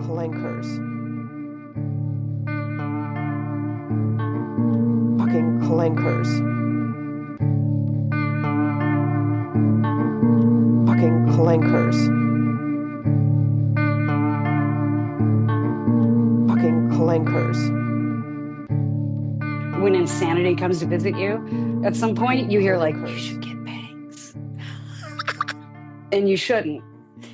clankers. Fucking clankers. Fucking clankers. Fucking clankers. When insanity comes to visit you, at some point you hear like, you should get bangs. And you shouldn't,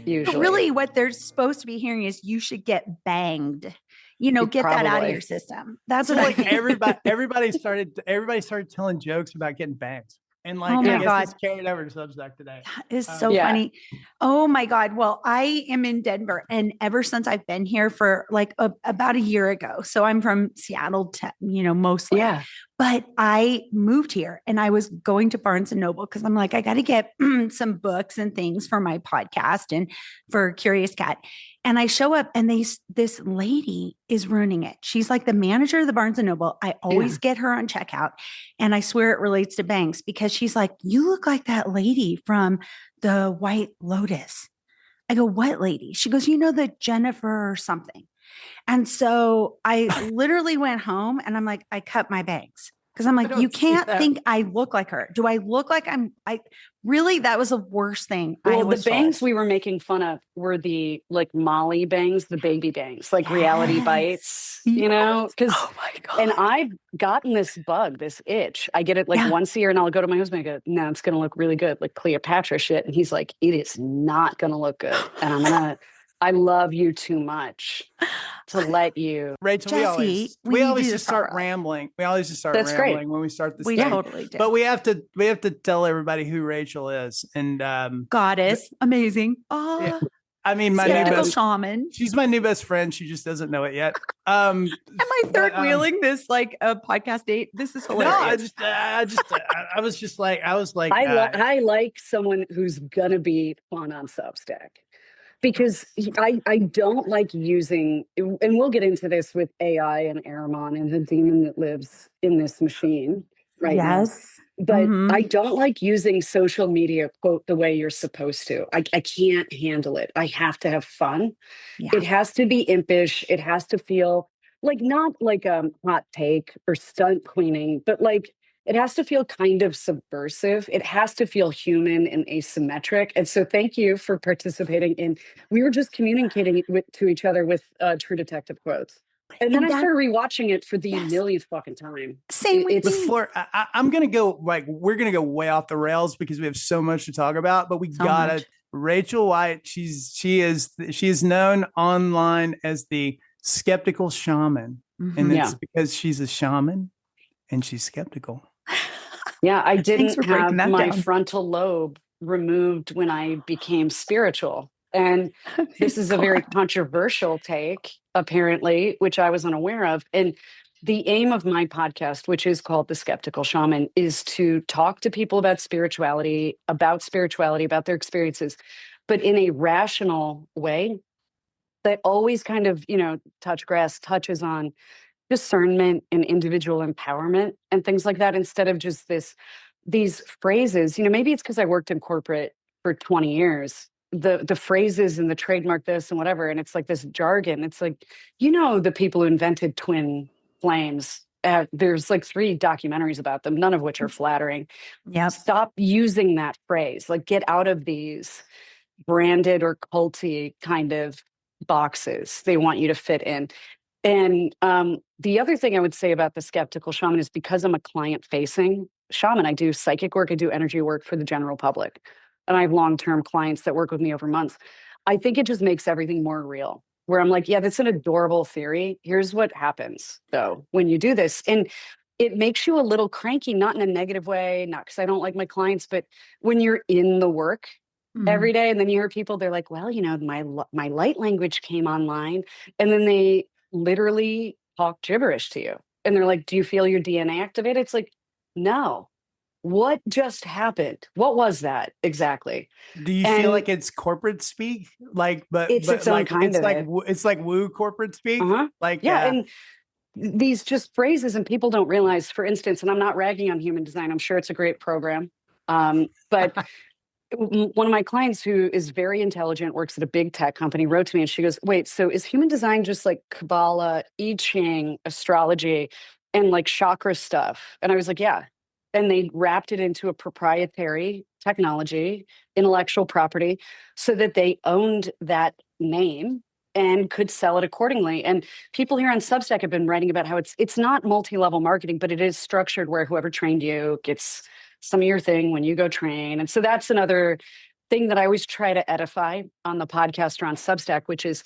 usually. But really what they're supposed to be hearing is you should get banged. You know, get that out of your system. That's So what like everybody started telling jokes about getting bangs. And like, oh my I guess God. it's carried over to Substack today. That is so funny. Oh my God. Well, I am in Denver, and ever since I've been here for like about a year ago. So I'm from Seattle, mostly. Yeah. But I moved here and I was going to Barnes and Noble because I'm like, I got to get some books and things for my podcast and for Curious Cat. And I show up and this lady is ruining it. She's like the manager of the Barnes and Noble. I always get her on checkout. And I swear it relates to bangs because she's like, you look like that lady from the White Lotus. I go, what lady? She goes, the Jennifer or something. And so I literally went home and I'm like, I cut my bangs. Because I'm like, you can't think I look like her. Do I look like really, that was the worst thing. Well, the bangs we were making fun of were the like Molly bangs, the baby bangs, like Reality Bites, because, oh my God. And I've gotten this bug, this itch. I get it like once a year and I'll go to my husband and go, no, it's going to look really good. Like Cleopatra shit. And he's like, it is not going to look good. And I love you too much to let you. Rachel, Jesse, we always just start rambling. We always just start rambling when we start this. We totally do. But we have to tell everybody who Rachel is. And goddess, amazing. Yeah. I mean, my Skeptical new best shaman. She's my new best friend. She just doesn't know it yet. Am I third wheeling this like a podcast date? This is hilarious. No, I was like, I like someone who's gonna be fun on Substack. Because I don't like using, and we'll get into this with AI and Aramon and the demon that lives in this machine right now. But I don't like using social media, quote, the way you're supposed to. I can't handle it. I have to have fun. Yeah. It has to be impish. It has to feel like not like a hot take or stunt queening, but like it has to feel kind of subversive. It has to feel human and asymmetric. And so thank you for participating in, we were just communicating to each other with True Detective quotes. And then I started rewatching it for the millionth fucking time. Same with me. I'm going to go, we're going to go way off the rails because we have so much to talk about, but Rachel White, she is known online as the Skeptical Shaman. And it's because she's a shaman and she's skeptical. Yeah, I didn't have my frontal lobe removed when I became spiritual. And this is a very controversial take, apparently, which I was unaware of. And the aim of my podcast, which is called The Skeptical Shaman, is to talk to people about spirituality, about their experiences, but in a rational way that always kind of, touches on discernment and individual empowerment and things like that, instead of just these phrases. Maybe it's because I worked in corporate for 20 years, the phrases and the trademark this and whatever, and it's like this jargon. It's like, the people who invented twin flames, there's like 3 documentaries about them, none of which are flattering. Yeah, stop using that phrase. Like, get out of these branded or culty kind of boxes they want you to fit in. And the other thing I would say about the Skeptical Shaman is, because I'm a client-facing shaman, I do psychic work, I do energy work for the general public, and I have long-term clients that work with me over months. I think it just makes everything more real, where I'm like, yeah, that's an adorable theory. Here's what happens, though, when you do this. And it makes you a little cranky, not in a negative way, not because I don't like my clients, but when you're in the work every day, and then you hear people, they're like, well, my light language came online, and then they literally talk gibberish to you. And they're like, do you feel your DNA activated? It's like, no. What just happened? What was that exactly? Do you feel like it's corporate speak? It's its own kind of it. It's like woo corporate speak. And these just phrases, and people don't realize, for instance, and I'm not ragging on Human Design, I'm sure it's a great program. But one of my clients who is very intelligent, works at a big tech company, wrote to me and she goes, wait, so is human design just like Kabbalah, I Ching, astrology, and like chakra stuff? And I was like, yeah. And they wrapped it into a proprietary technology, intellectual property, so that they owned that name and could sell it accordingly. And people here on Substack have been writing about how it's not multi-level marketing, but it is structured where whoever trained you gets some of your thing when you go train. And so that's another thing that I always try to edify on the podcast or on Substack, which is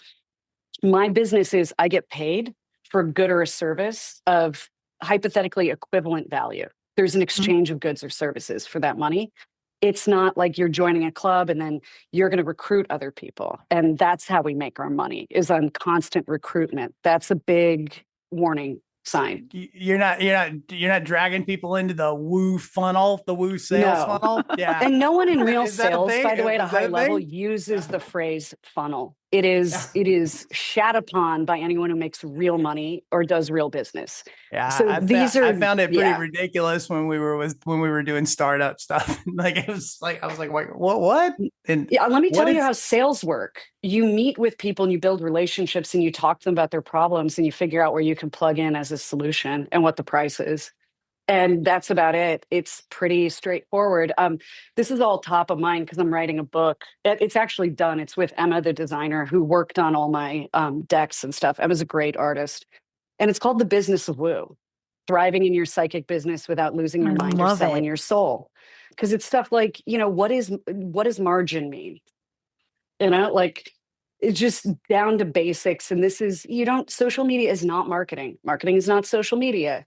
my business is I get paid for good or a service of hypothetically equivalent value. There's an exchange of goods or services for that money. It's not like you're joining a club and then you're going to recruit other people. And that's how we make our money, is on constant recruitment. That's a big warning sign. You're not dragging people into the woo funnel, the woo sales funnel. Yeah. And no one in real sales, by the way, at a high level uses the phrase funnel. It is shat upon by anyone who makes real money or does real business. Yeah. So I found it pretty ridiculous when we were doing startup stuff. Like it was like, I was like, what? And yeah, let me tell you how sales work. You meet with people and you build relationships and you talk to them about their problems and you figure out where you can plug in as a solution and what the price is. And that's about it. It's pretty straightforward. This is all top of mind because I'm writing a book. It's actually done. It's with Emma, the designer, who worked on all my decks and stuff. Emma's a great artist. And it's called The Business of Woo, Thriving in Your Psychic Business Without Losing Your Mind or Selling Your Soul. Because it's stuff like, what does margin mean? Like it's just down to basics. And this is, social media is not marketing. Marketing is not social media.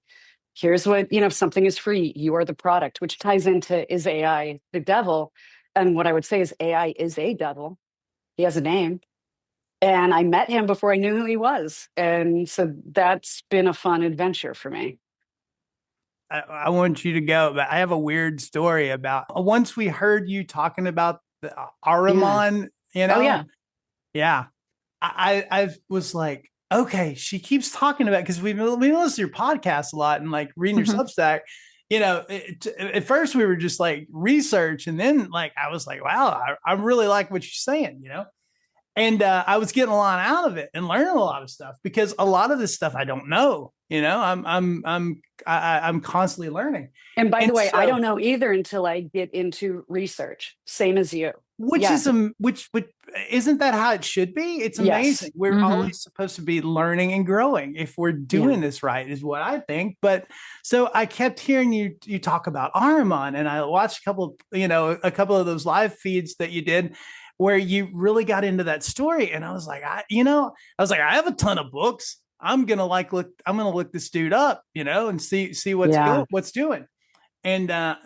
Here's what, if something is free, you are the product, which ties into, is AI the devil? And what I would say is AI is a devil. He has a name. And I met him before I knew who he was. And so that's been a fun adventure for me. I want you to go, but I have a weird story about once we heard you talking about the Ahriman, Oh, yeah. Yeah. I was like, okay, she keeps talking about, because we listen to your podcast a lot and like reading your Substack, at first we were just like research. And then like, I was like, wow, I really like what you're saying, and I was getting a lot out of it and learning a lot of stuff, because a lot of this stuff I don't know, I'm constantly learning. And by the way, I don't know either until I get into research, same as you. Which isn't that how it should be? It's amazing. Yes. We're always supposed to be learning and growing if we're doing this right, is what I think. But so I kept hearing you talk about Ahriman, and I watched a couple of those live feeds that you did where you really got into that story. And I was like, I have a ton of books. I'm going to look this dude up, and see what's doing. And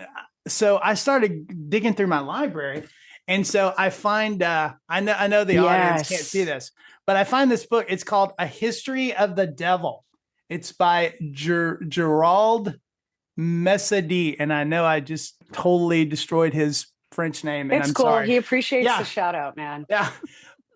so I started digging through my library. And so I find, I know the audience can't see this, but I find this book. It's called A History of the Devil. It's by Gerald Messadi. And I know I just totally destroyed his French name. And it's I'm cool. sorry. He appreciates the shout out, man. Yeah.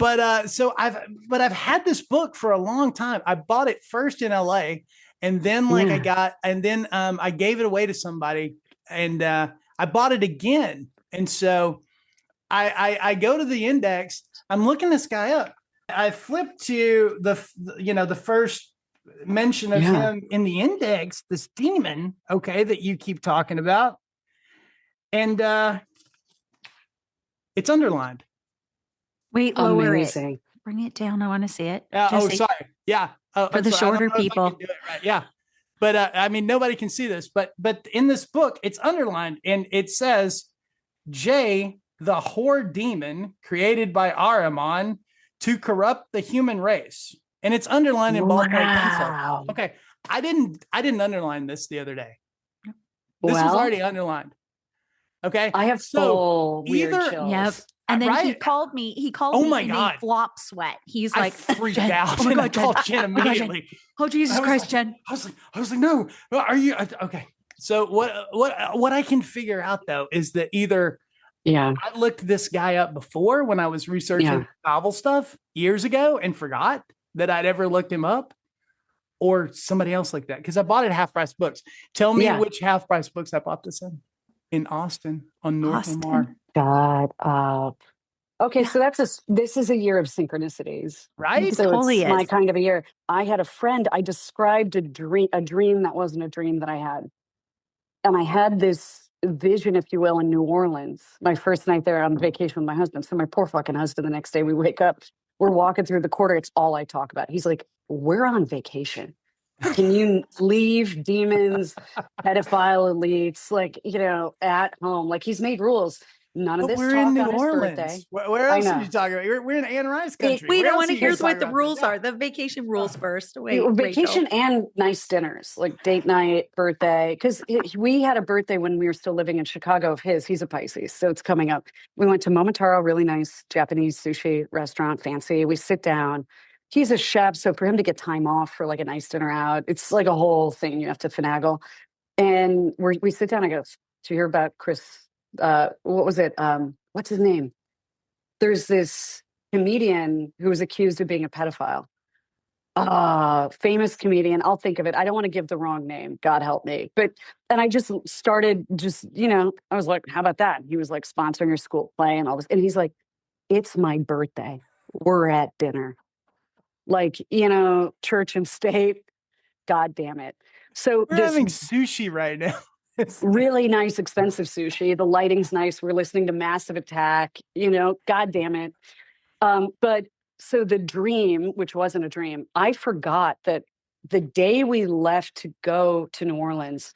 But so I've had this book for a long time. I bought it first in LA, and then I gave it away to somebody, and I bought it again. And so I go to the index. I'm looking this guy up. I flip to the first mention of him in the index, this demon, that you keep talking about, and it's underlined. Wait, lower it. Bring it down. I want to see it. Sorry. Yeah. For the shorter people. Do it right. Yeah. But nobody can see this. But in this book, it's underlined, and it says, J, the whore demon created by Ahriman to corrupt the human race. And it's underlined in ballpoint pencil. Okay. I didn't underline this the other day. This was already underlined. Okay. I have full weird chills. Yep. And then he called me. Oh my God. Flop sweat. He's I like, freaked out. Oh my God, I called Jen immediately. Oh, Jesus Christ, Jen. I was like, no. Are you okay? So what I can figure out though is that either I looked this guy up before when I was researching novel stuff years ago and forgot that I'd ever looked him up, or somebody else like that, because I bought it half price books. Tell me which half price books I bought this in Austin on North Lamar. God. Okay, so this is a year of synchronicities. Right? It So totally it's my is. kind of a year. I had a friend, I described a dream that wasn't a dream that I had. And I had this vision, if you will, in New Orleans, my first night there on vacation with my husband. So my poor fucking husband, the next day we wake up, we're walking through the quarter. It's all I talk about. He's like, we're on vacation. Can you leave demons, pedophile elites, like, at home? Like, he's made rules. None of But this we're in talk New on his birthday. Orleans. Where I else are know. you talking about? We're in Anne Rice country. We Where don't else want are to you hear guys what talking the about this? rules Yeah. are. The vacation rules first. Wait, Vacation Rachel. and nice dinners, like date night, birthday. Because we had a birthday when we were still living in Chicago of his. He's a Pisces, so it's coming up. We went to Momotaro, really nice Japanese sushi restaurant, fancy. We sit down. He's a chef, so for him to get time off for like a nice dinner out, it's like a whole thing. You have to finagle. And we sit down. I go, "Did you hear about Chris? What was it? What's his name? There's this comedian who was accused of being a pedophile. Famous comedian. I'll think of it. I don't want to give the wrong name. God help me. And I just started I was like, how about that? He was like sponsoring your school play and all this. And he's like, it's my birthday. We're at dinner. Like, church and state. God damn it. So We're this having sushi right now. really nice, expensive sushi. The lighting's nice. We're listening to Massive Attack, God damn it. But so the dream, which wasn't a dream, I forgot that the day we left to go to New Orleans,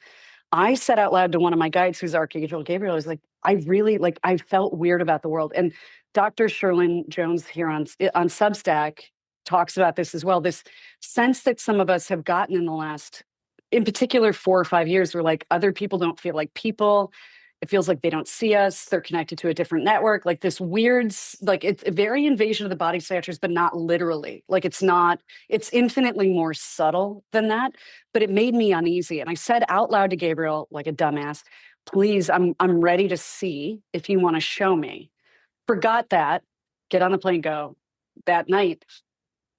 I said out loud to one of my guides, who's Archangel Gabriel, I was like, I felt weird about the world. And Dr. Sherlyn Jones here on Substack talks about this as well. This sense that some of us have gotten in the last, in particular, 4 or 5 years, where like other people don't feel like people. It feels like they don't see us. They're connected to a different network. Like this weird, like it's a very invasion of the body snatchers, but not literally. Like it's infinitely more subtle than that. But it made me uneasy. And I said out loud to Gabriel, like a dumbass, please, I'm ready to see if you want to show me. Forgot that, get on the plane, go. That night,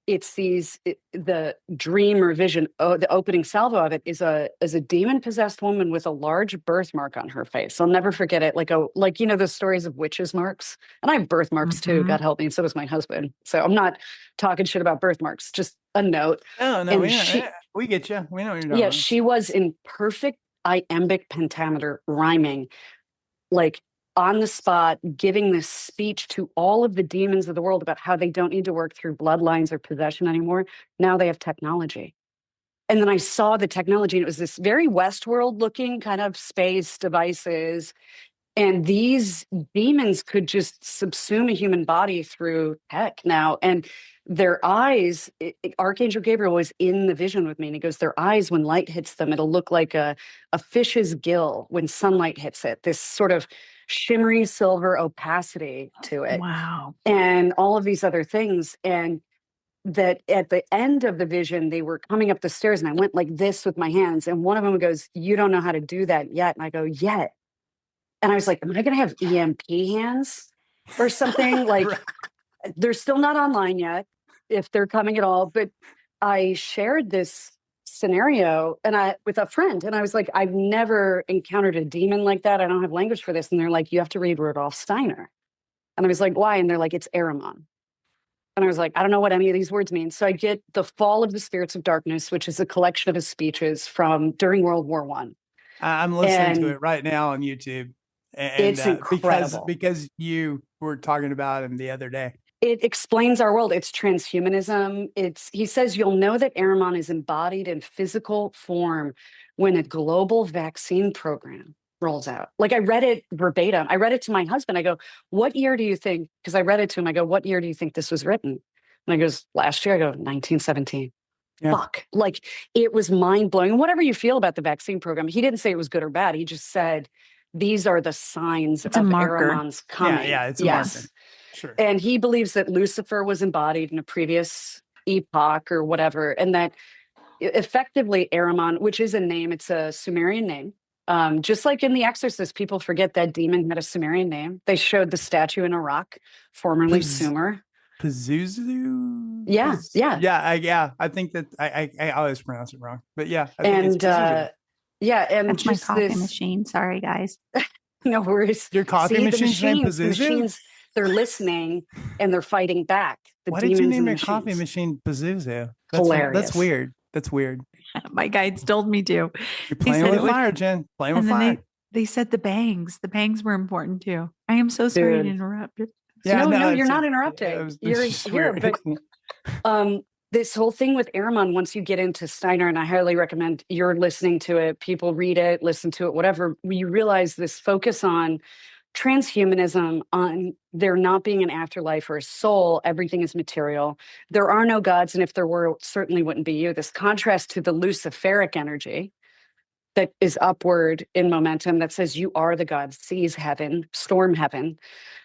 it's the dream or vision. Oh, the opening salvo of it is a demon possessed woman with a large birthmark on her face. I'll never forget it. Like the stories of witches' marks, and I have birthmarks too. God help me, and so does my husband. So I'm not talking shit about birthmarks. Just a note. No, And we get you. We know what you're talking yeah, about. she was in perfect iambic pentameter rhyming, like on the spot, giving this speech to all of the demons of the world about how they don't need to work through bloodlines or possession anymore. Now they have technology. And then I saw the technology, and it was this very Westworld looking kind of space devices. And these demons could just subsume a human body through tech now. And their eyes, Archangel Gabriel was in the vision with me, and he goes, their eyes, when light hits them, it'll look like a fish's gill when sunlight hits it, this sort of shimmery silver opacity to it. Wow. And all of these other things. And that at the end of the vision, they were coming up the stairs, and I went like this with my hands. And one of them goes, you don't know how to do that yet. And I go, yet. And I was like, am I going to have EMP hands or something? Like, they're still not online yet, if they're coming at all. But I shared this scenario with a friend, and I was like, I've never encountered a demon like that. I don't have language for this. And they're like, you have to read Rudolf Steiner. And I was like, why? And they're like, it's Ahriman. And I was like, I don't know what any of these words mean. So I get The Fall of the Spirits of Darkness, which is a collection of his speeches from during World War I. I'm listening to it right now on YouTube. And it's incredible. because you were talking about him the other day. It explains our world. It's transhumanism. He says you'll know that Ahriman is embodied in physical form when a global vaccine program rolls out. Like, I read it verbatim. I read it to my husband. I go, what year do you think? Because I read it to him. I go, what year do you think this was written? And he goes, last year. I go, 1917. Yeah. Fuck. Like, it was mind blowing. And whatever you feel about the vaccine program, he didn't say it was good or bad. He just said, these are the signs of Ahriman's coming. Yeah, it's a marker. Sure. And he believes that Lucifer was embodied in a previous epoch or whatever, and that effectively Ahriman, which is a name, it's a Sumerian name. Just like in The Exorcist, people forget that demon had a Sumerian name. They showed the statue in Iraq, formerly Sumer. Pazuzu? Yeah. I think that I always pronounce it wrong, but yeah. And that's just my coffee this machine. Sorry, guys. No worries. Your coffee See, machine's named the Pazuzu? machines, they're listening and they're fighting back. The Why did you demons name and the your coffee machines. machine Pazuzu? That's Hilarious. weird. That's weird. My guides told me to. You're They playing said with it would- fire, Jen. Playing And with then fire. they said the bangs. The bangs were important too. I am so sorry to Dude. interrupt. Yeah, No, you're it's not just- interrupting. it was You're just here, weird. but this whole thing with Ahriman, once you get into Steiner, and I highly recommend you're listening to it, people read it, listen to it, whatever, you realize this focus on transhumanism, on there not being an afterlife or a soul, everything is material. There are no gods, and if there were, it certainly wouldn't be you. This contrast to the Luciferic energy that is upward in momentum that says you are the god, sees heaven, storm heaven.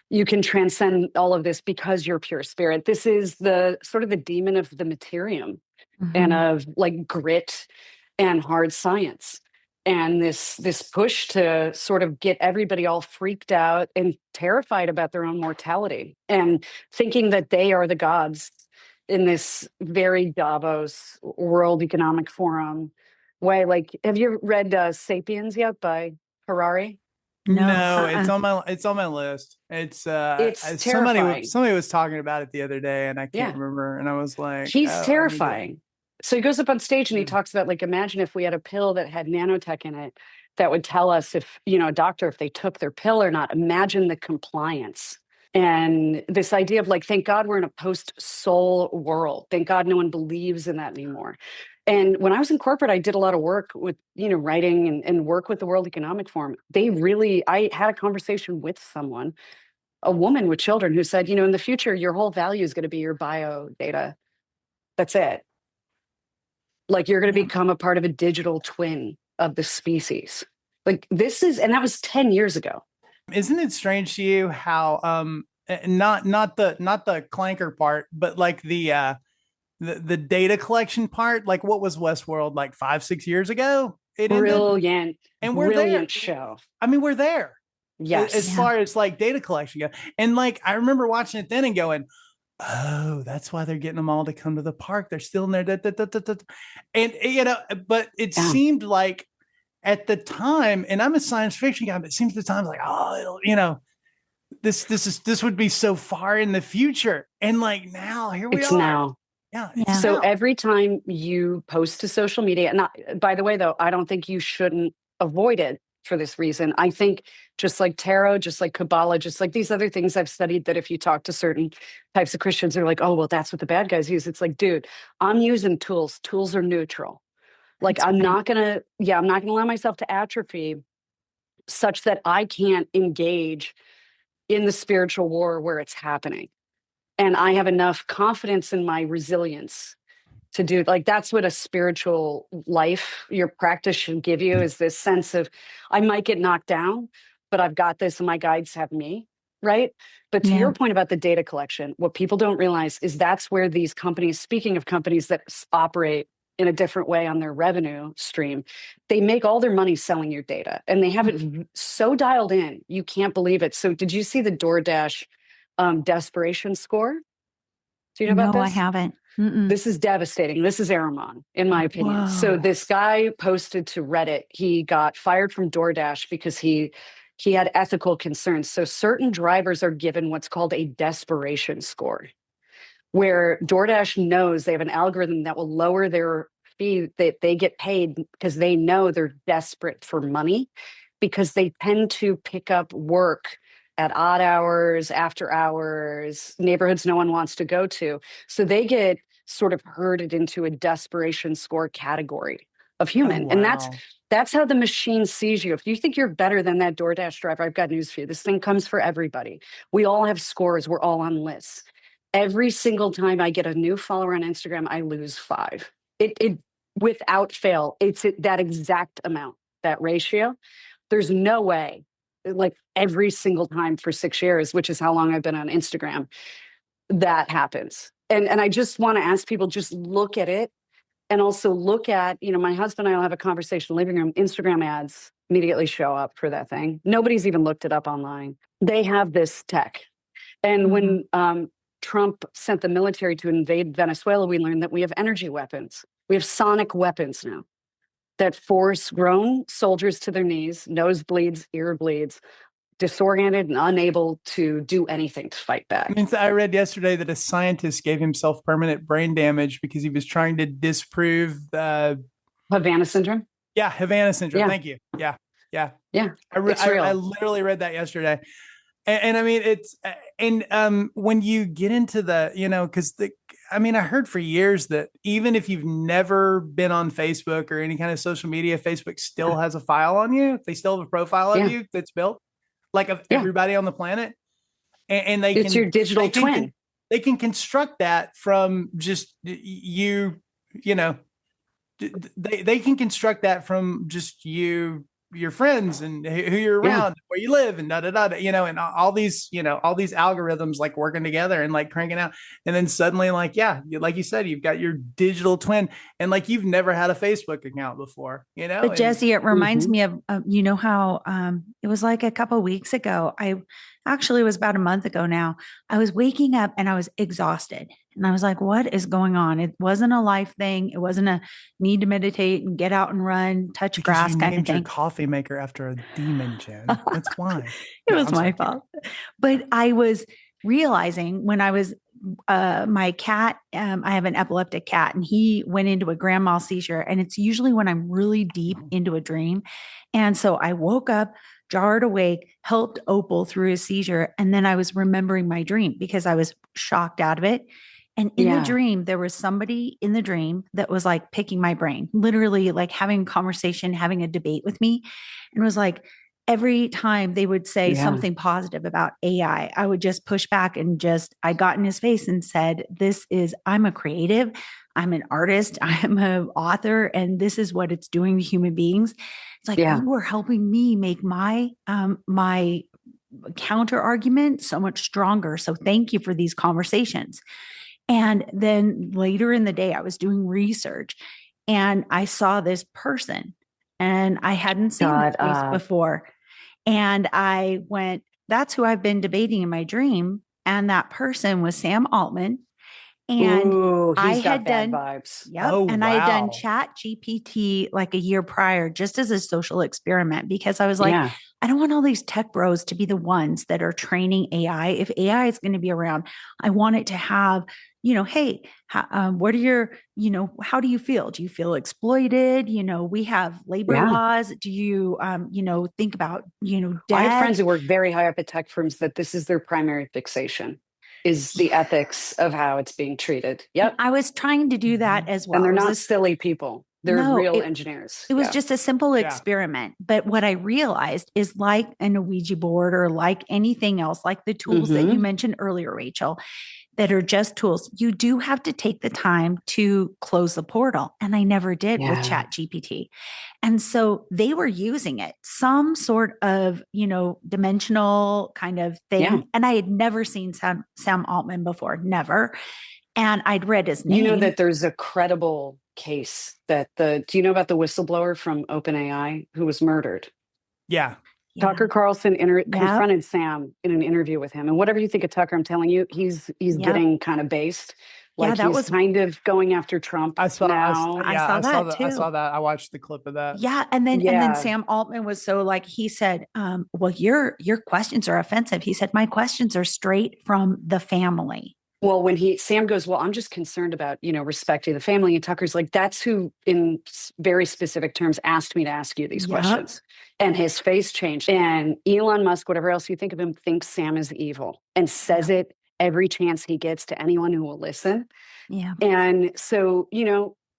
You can transcend all of this because you're pure spirit. This is the sort of the demon of the materium and of like grit and hard science. And this push to sort of get everybody all freaked out and terrified about their own mortality and thinking that they are the gods in this very Davos World Economic Forum way. Like, have you read Sapiens yet by Harari? No, it's on my list. It's terrifying. somebody was talking about it the other day and I can't Yeah. remember. And I was like, He's oh, I need to- terrifying. So he goes up on stage and he talks about, like, imagine if we had a pill that had nanotech in it that would tell us if, a doctor, if they took their pill or not. Imagine the compliance. And this idea of like, thank God we're in a post-soul world. Thank God no one believes in that anymore. And when I was in corporate, I did a lot of work with, writing and work with the World Economic Forum. I had a conversation with someone, a woman with children, who said, in the future, your whole value is going to be your bio data. That's it. Like, you're going to become a part of a digital twin of the species. Like, and that was 10 years ago. Isn't it strange to you how not the clanker part, but like the data collection part? Like, what was Westworld like 5-6 years ago? It Brilliant. ended, and we're Brilliant there. show. I mean, we're there. Yes. As far as like data collection go. And like, I remember watching it then and going, oh, that's why they're getting them all to come to the park. They're still in there. And, but it seemed like at the time, and I'm a science fiction guy, but it seems at the time like, oh, this would be so far in the future. And like now, here we it's are. Now. Yeah. So every time you post to social media, and by the way, though, I don't think you shouldn't avoid it for this reason. I think just like tarot, just like Kabbalah, just like these other things I've studied, that if you talk to certain types of Christians, they're like, oh, well, that's what the bad guys use. It's like, dude, I'm using tools. Tools are neutral. Like, I'm not going to allow myself to atrophy such that I can't engage in the spiritual war where it's happening. And I have enough confidence in my resilience to do, like, that's what a spiritual life, your practice should give you, is this sense of, I might get knocked down, but I've got this and my guides have me, right? But to your point about the data collection, what people don't realize is that's where these companies, speaking of companies that operate in a different way on their revenue stream, they make all their money selling your data, and they have it so dialed in, you can't believe it. So did you see the DoorDash desperation score? Do you know about this? No, I haven't. This is devastating. This is Ahriman, in my opinion. Whoa. So this guy posted to Reddit, he got fired from DoorDash because he had ethical concerns. So certain drivers are given what's called a desperation score, where DoorDash knows they have an algorithm that will lower their fee that they get paid because they know they're desperate for money, because they tend to pick up work at odd hours, after hours, neighborhoods no one wants to go to. So they get sort of herded into a desperation score category of human. Oh, wow. And that's how the machine sees you. If you think you're better than that DoorDash driver, I've got news for you. This thing comes for everybody. We all have scores. We're all on lists. Every single time I get a new follower on Instagram, I lose 5. It without fail, it's that exact amount, that ratio. There's no way, like every single time for 6 years, which is how long I've been on Instagram, that happens. And I just want to ask people, just look at it, and also look at, my husband and I will have a conversation in the living room. Instagram ads immediately show up for that thing. Nobody's even looked it up online. They have this tech. And when Trump sent the military to invade Venezuela, we learned that we have energy weapons. We have sonic weapons now that force grown soldiers to their knees, nose bleeds, ear bleeds, disoriented and unable to do anything to fight back. I mean, I read yesterday that a scientist gave himself permanent brain damage because he was trying to disprove Havana syndrome. Yeah, Havana syndrome. Yeah. Thank you. Yeah. I real. literally read that yesterday. And I mean, it's, when you get into the, because I heard for years that even if you've never been on Facebook or any kind of social media, Facebook still has a file on you. They still have a profile of you that's built, like, of everybody on the planet. And they it's your digital twin. They can construct that from just you, they can construct that from just your friends and who you're around, where you live, and and all these algorithms like working together and like cranking out. And then suddenly, like you said, you've got your digital twin, and like you've never had a Facebook account before, But Jesse, it reminds me of, how it was like a couple of weeks ago. Actually, it was about a month ago now. I was waking up and I was exhausted. And I was like, what is going on? It wasn't a life thing. It wasn't a need to meditate and get out and run, touch grass kind of thing. Your coffee maker after a demon, Jen. That's why. It was my fault. But I was realizing when I was, my cat, I have an epileptic cat, and he went into a grand mal seizure. And it's usually when I'm really deep into a dream. And so I woke up, jarred awake, helped Opal through his seizure. And then I was remembering my dream because I was shocked out of it. And in the dream, there was somebody in the dream that was like picking my brain, literally like having a conversation, having a debate with me. And it was like, every time they would say something positive about AI, I would just push back and I got in his face and said, I'm a creative, I'm an artist, I'm an author, and this is what it's doing to human beings. It's like, you were helping me make my counter argument so much stronger. So thank you for these conversations. And then later in the day, I was doing research and I saw this person, and I hadn't seen this face before. And I went, that's who I've been debating in my dream. And that person was Sam Altman. And I had done vibes. And I had done Chat GPT like a year prior, just as a social experiment, because I was like, I don't want all these tech bros to be the ones that are training AI. If AI is going to be around, I want it to have, hey, what are your, how do you feel? Do you feel exploited? We have labor laws. Do you, think about, debt? I have friends who work very high up at tech firms that this is their primary fixation, is the ethics of how it's being treated. Yep. I was trying to do that as well. And they're not silly people. They're real engineers. It was just a simple experiment. But what I realized is, like an Ouija board or like anything else, like the tools that you mentioned earlier, Rachel, that are just tools, you do have to take the time to close the portal. And I never did with Chat GPT. And so they were using it, some sort of, dimensional kind of thing. Yeah. And I had never seen Sam Altman before, never. And I'd read his name. You know that there's a credible case that do you know about the whistleblower from OpenAI who was murdered? Yeah. Tucker Carlson confronted Sam in an interview with him. And whatever you think of Tucker, I'm telling you, he's getting kind of based. Like that was kind of going after Trump. I saw that too. I saw that. I watched the clip of that. Yeah. And then Sam Altman was so like, he said, well, your questions are offensive. He said, my questions are straight from the family. Well, when Sam goes, well, I'm just concerned about, respecting the family. And Tucker's like, that's who, in very specific terms, asked me to ask you these questions. And his face changed. And Elon Musk, whatever else you think of him, thinks Sam is evil and says it every chance he gets to anyone who will listen. Yeah. And so,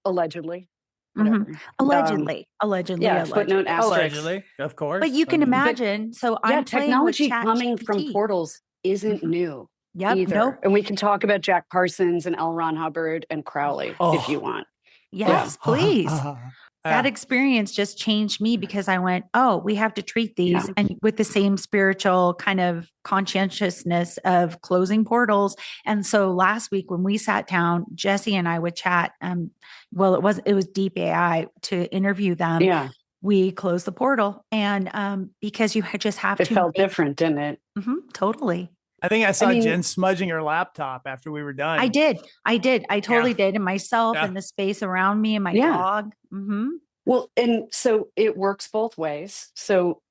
allegedly. Allegedly. Footnote asterisk. Allegedly, of course. But you can imagine. So I'm technology coming from portals isn't new. Yep. Nope. And we can talk about Jack Parsons and L. Ron Hubbard and Crowley if you want. Yes, please. That experience just changed me because I went, we have to treat these and with the same spiritual kind of conscientiousness of closing portals. And so last week when we sat down, Jesse and I would chat. It was Deep AI to interview them. Yeah. We closed the portal, and because you just have to. It felt different, didn't it? Totally. I think I saw Jen smudging her laptop after we were done. I did. I totally did. And myself and the space around me and my dog. Mm-hmm. Well, and so it works both ways. So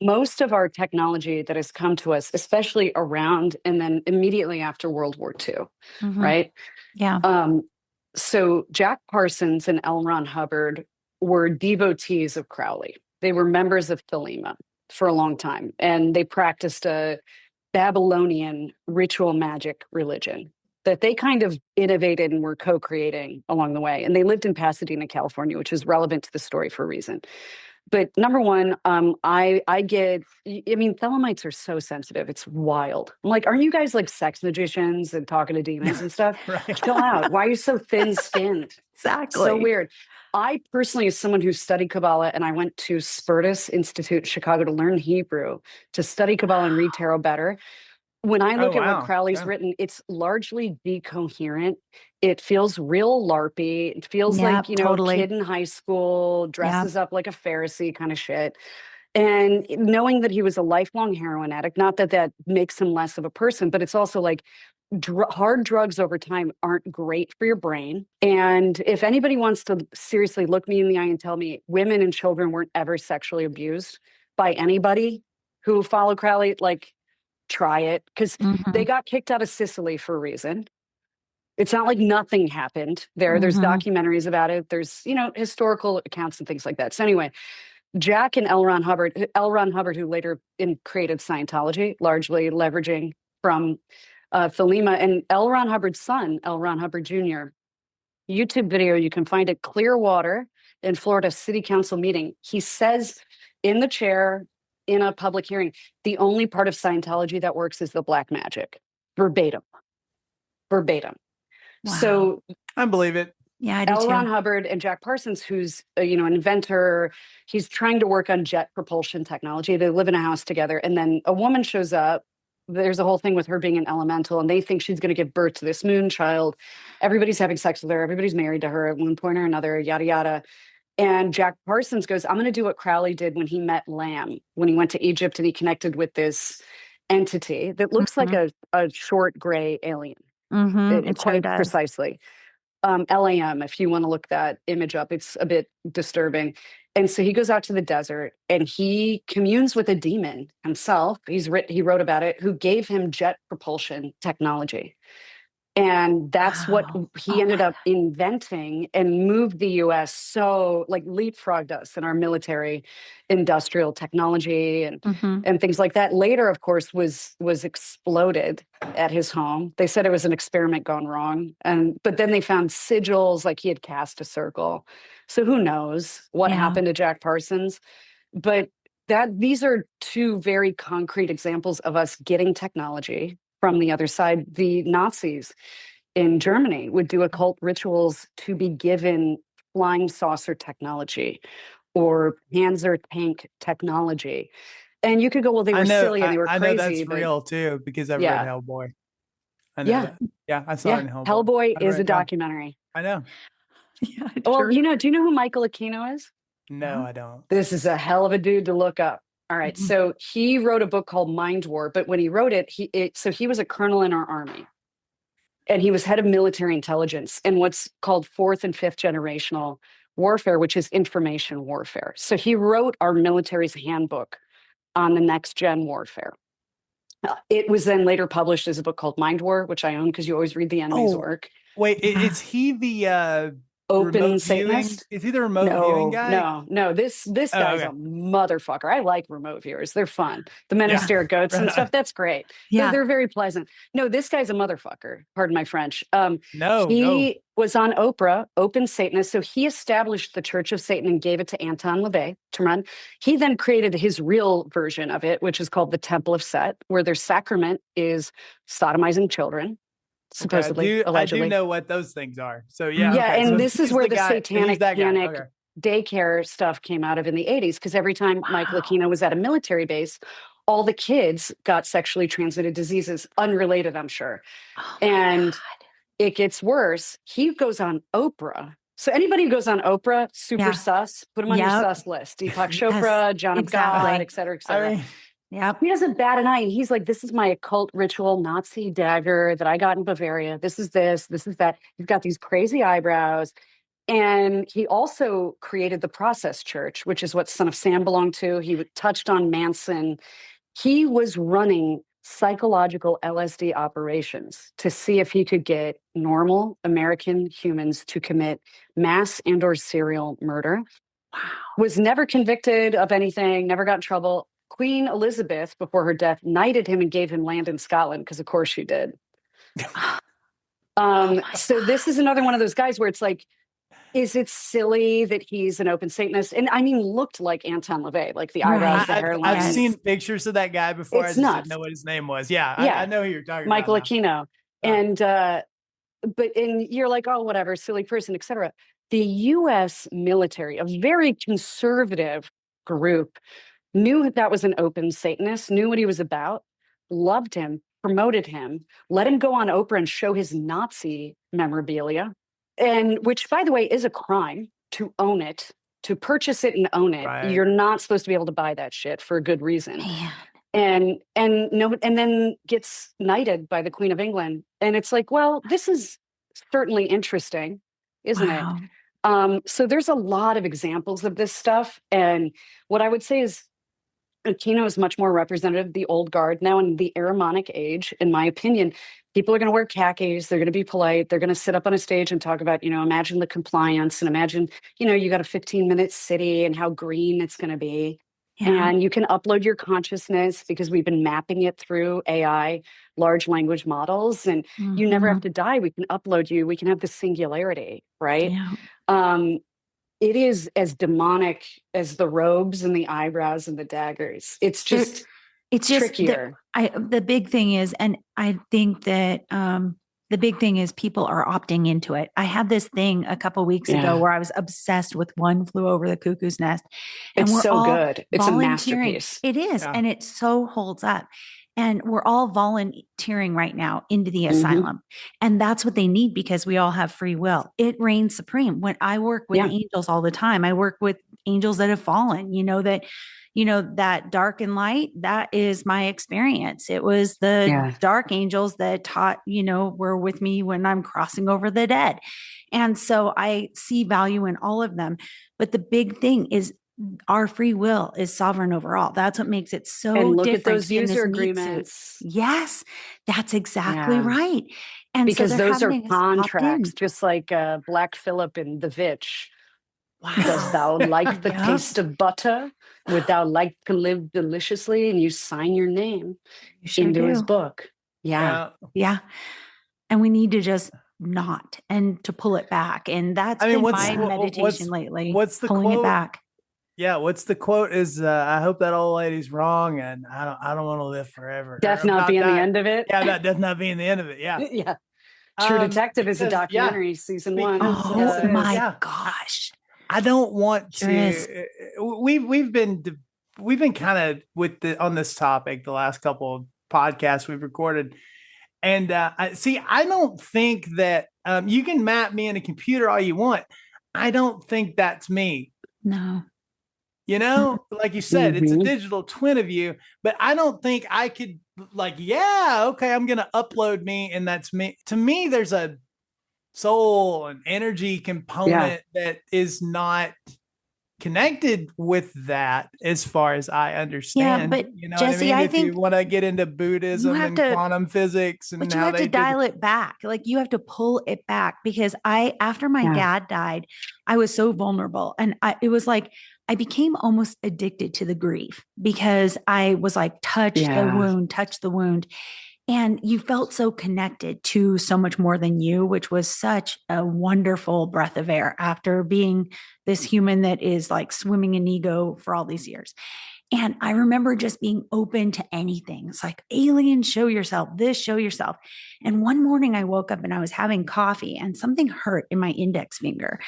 most of our technology that has come to us, especially around and then immediately after World War II, right? Yeah. So Jack Parsons and L. Ron Hubbard were devotees of Crowley. They were members of Thelema for a long time, and they practiced a Babylonian ritual magic religion that they kind of innovated and were co-creating along the way. And they lived in Pasadena, California, which is relevant to the story for a reason. But number one, I mean, Thelemites are so sensitive. It's wild. I'm like, aren't you guys like sex magicians and talking to demons and stuff? Right. Chill out. Why are you so thin-skinned? Exactly. So weird. I personally, as someone who studied Kabbalah, and I went to Spertus Institute in Chicago to learn Hebrew, to study Kabbalah and read tarot better. When I look at what Crowley's written, it's largely decoherent. It feels real LARPy. It feels like, totally. kid in high school, dresses up like a Pharisee kind of shit. And knowing that he was a lifelong heroin addict, not that that makes him less of a person, but it's also like hard drugs over time aren't great for your brain. And if anybody wants to seriously look me in the eye and tell me women and children weren't ever sexually abused by anybody who followed Crowley, like, try it, because they got kicked out of Sicily for a reason. It's not like nothing happened there. There's documentaries about it. There's, historical accounts and things like that. So anyway, Jack and L. Ron Hubbard, who later created Scientology, largely leveraging from Thelema, and L. Ron Hubbard's son, L. Ron Hubbard Jr., YouTube video, you can find it, Clearwater in Florida City Council meeting. He says in the chair, in a public hearing, the only part of Scientology that works is the black magic. Verbatim. Wow. So I believe it. Yeah, I do L. Ron too. Hubbard and Jack Parsons, who's an inventor, he's trying to work on jet propulsion technology. They live in a house together, and then a woman shows up. There's a whole thing with her being an elemental, and they think she's going to give birth to this moon child. Everybody's having sex with her. Everybody's married to her at one point or another, yada, yada. And Jack Parsons goes, I'm going to do what Crowley did when he met Lamb, when he went to Egypt and he connected with this entity that looks like a short gray alien. It Quite does. precisely. LAM, if you want to look that image up, it's a bit disturbing. And so he goes out to the desert and he communes with a demon himself. He wrote about it, who gave him jet propulsion technology. And that's what he ended up inventing and moved the US so, like, leapfrogged us in our military industrial technology and things like that. Later, of course, was exploded at his home. They said it was an experiment gone wrong. But then they found sigils, like he had cast a circle. So who knows what happened to Jack Parsons? But these are two very concrete examples of us getting technology from the other side. The Nazis in Germany would do occult rituals to be given flying saucer technology or Panzer tank technology. And you could go, well, they were silly and they were crazy. I know that's real too, because I've read Hellboy. I know that. Yeah, I saw it in Hellboy. Hellboy is a documentary. I know. Yeah, well, do you know who Michael Aquino is? No, I don't. This is a hell of a dude to look up. All right. So he wrote a book called Mind War, but when he wrote it, he was a colonel in our army and he was head of military intelligence and what's called fourth and fifth generational warfare, which is information warfare. So he wrote our military's handbook on the next gen warfare. It was then later published as a book called Mind War, which I own because you always read the enemy's work. Wait, is he the open Satanist? Is he the remote viewing guy? No. This guy's a motherfucker. I like remote viewers. They're fun. The men who stare at goats and stuff. That's great. Yeah, they're very pleasant. No, this guy's a motherfucker. Pardon my French. He was on Oprah, open Satanist. So he established the Church of Satan and gave it to Anton LaVey to run. He then created his real version of it, which is called the Temple of Set, where their sacrament is sodomizing children. Supposedly, allegedly. I do know what those things are. So and so this is where the satanic panic daycare stuff came out of in the 80s, because every time Michael Aquino was at a military base, all the kids got sexually transmitted diseases, unrelated, I'm sure. And it gets worse. He goes on Oprah. So anybody who goes on Oprah, super sus, put him on your sus list. Deepak Chopra, John of God, et cetera, et cetera. Yeah, he doesn't bat an eye. And he's like, this is my occult ritual Nazi dagger that I got in Bavaria. This is that. He's got these crazy eyebrows. And he also created the Process Church, which is what Son of Sam belonged to. He touched on Manson. He was running psychological LSD operations to see if he could get normal American humans to commit mass and or serial murder. Wow. Was never convicted of anything, never got in trouble. Queen Elizabeth, before her death, knighted him and gave him land in Scotland, because of course she did. So this is another one of those guys where it's like, is it silly that he's an open Satanist? And I mean, looked like Anton LaVey, like the eyebrows, the hairline. I've seen pictures of that guy before. It's I just nuts. didn't know what his name was. Yeah, Yeah. I know who you're talking Michael about. Aquino. And you're like, oh, whatever, silly person, etc. The US military, a very conservative group, knew that was an open Satanist, knew what he was about, loved him, promoted him, let him go on Oprah and show his Nazi memorabilia. And which, by the way, is a crime to own it, to purchase it and own it. Right. You're not supposed to be able to buy that shit for a good reason. Man. And then gets knighted by the Queen of England. And it's like, well, this is certainly interesting, isn't it? So there's a lot of examples of this stuff. And what I would say is Aquino is much more representative of the old guard now in the Aramonic age, in my opinion. People are going to wear khakis. They're going to be polite. They're going to sit up on a stage and talk about, imagine the compliance and imagine, you got a 15-minute city and how green it's going to be. Yeah. And you can upload your consciousness because we've been mapping it through AI, large language models, and you never have to die. We can upload you. We can have the singularity, right? Yeah. It is as demonic as the robes and the eyebrows and the daggers. It's just trickier. The big thing is, and I think that the big thing is people are opting into it. I had this thing a couple of weeks ago where I was obsessed with One Flew Over the Cuckoo's Nest. And it's so good. It's a masterpiece. It is. Yeah. And it so holds up. And we're all volunteering right now into the asylum. And that's what they need, because we all have free will. It reigns supreme. When I work with angels all the time, I work with angels that have fallen, that dark and light, that is my experience. It was the dark angels that taught, were with me when I'm crossing over the dead. And so I see value in all of them. But the big thing is, our free will is sovereign over all. That's what makes it so different. And look at those user agreements. Yes, that's exactly right. And because those are contracts, just like Black Phillip in The Vitch. Wow. Does thou like the taste of butter? Would thou like to live deliciously? And you sign your name into his book. Yeah. And we need to just not, and to pull it back. And that's been my meditation lately. What's the pulling quote? It back? Yeah, what's the quote? Is I hope that old lady's wrong, and I don't want to live forever. Death not being the end of it. Yeah, about death not being the end of it. Yeah, yeah. True Detective is a documentary, season 1. Oh my gosh! I don't want to. We've been kind of on this topic the last couple of podcasts we've recorded, and I don't think that you can map me in a computer all you want. I don't think that's me. No. Like you said, it's a digital twin of you, but I don't think I could I'm going to upload me and that's me. To me, there's a soul and energy component that is not connected with that as far as I understand. Yeah, but Jesse, I think if you want to get into Buddhism and quantum physics and you have to dial it back. Like you have to pull it back, because after my dad died, I was so vulnerable, and it was like I became almost addicted to the grief, because I was like, touch the wound. And you felt so connected to so much more than you, which was such a wonderful breath of air after being this human that is like swimming in ego for all these years. And I remember just being open to anything. It's like, alien, show yourself, show yourself. And one morning I woke up and I was having coffee and something hurt in my index finger.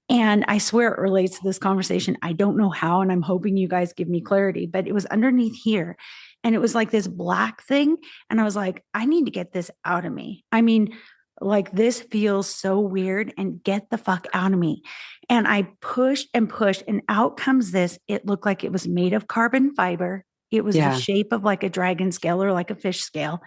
And I swear it relates to this conversation. I don't know how, and I'm hoping you guys give me clarity, but it was underneath here. And it was like this black thing. And I was like, I need to get this out of me. I mean, like, this feels so weird, and get the fuck out of me. And I pushed and pushed, and out comes this. It looked like it was made of carbon fiber. It was the shape of like a dragon scale or like a fish scale.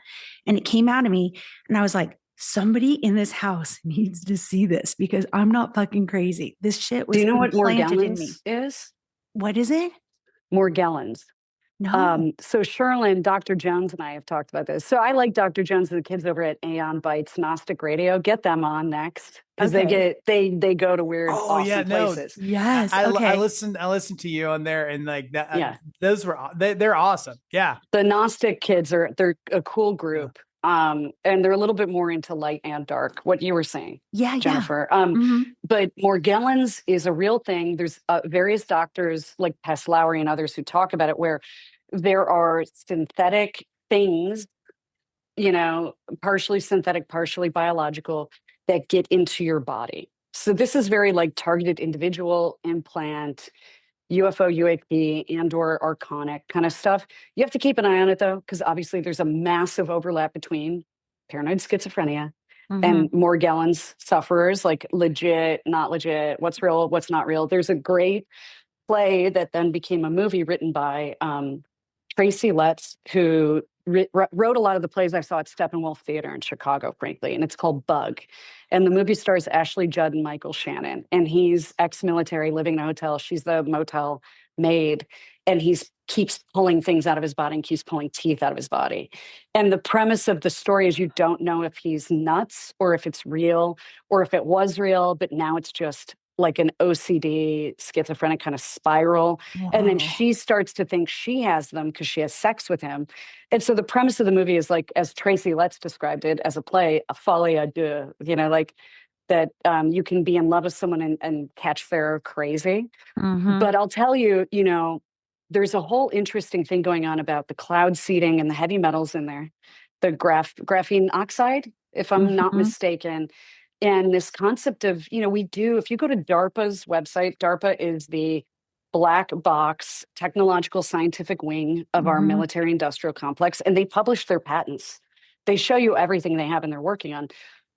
And it came out of me. And I was like, somebody in this house needs to see this because I'm not fucking crazy. This shit was Do you know what implanted in me. Morgellons is? What is it? Morgellons. No. So Sherlin, Dr. Jones and I have talked about this. So I like Dr. Jones and the kids over at Aeon Bites Gnostic Radio. Get them on next because they go to weird, awesome places. Yes. I Okay. listened to you on there and like that. Yeah. Those were they're awesome. Yeah. The Gnostic kids they're a cool group. And they're a little bit more into light and dark, what you were saying, Jennifer. But Morgellons is a real thing. There's various doctors like Tess Lowry and others who talk about it, where there are synthetic things, partially synthetic, partially biological, that get into your body. So this is very like targeted individual implant, UFO, UAP, and or archonic kind of stuff. You have to keep an eye on it though, because obviously there's a massive overlap between paranoid schizophrenia and Morgellons sufferers, like legit, not legit, what's real, what's not real. There's a great play that then became a movie written by Tracy Letts, who wrote a lot of the plays I saw at Steppenwolf Theater in Chicago, frankly, and it's called Bug. And the movie stars Ashley Judd and Michael Shannon, and he's ex-military living in a hotel. She's the motel maid, and he keeps pulling things out of his body and keeps pulling teeth out of his body. And the premise of the story is you don't know if he's nuts or if it's real or if it was real, but now it's just like an OCD schizophrenic kind of spiral. Wow. And then she starts to think she has them because she has sex with him. And so the premise of the movie is like, as Tracy Letts described it as a play, a folie à deux, like that you can be in love with someone and catch their crazy. But I'll tell you, there's a whole interesting thing going on about the cloud seeding and the heavy metals in there, the graphene oxide, if I'm not mistaken. And this concept of, if you go to DARPA's website, DARPA is the black box technological scientific wing of our military industrial complex, and they publish their patents. They show you everything they have and they're working on.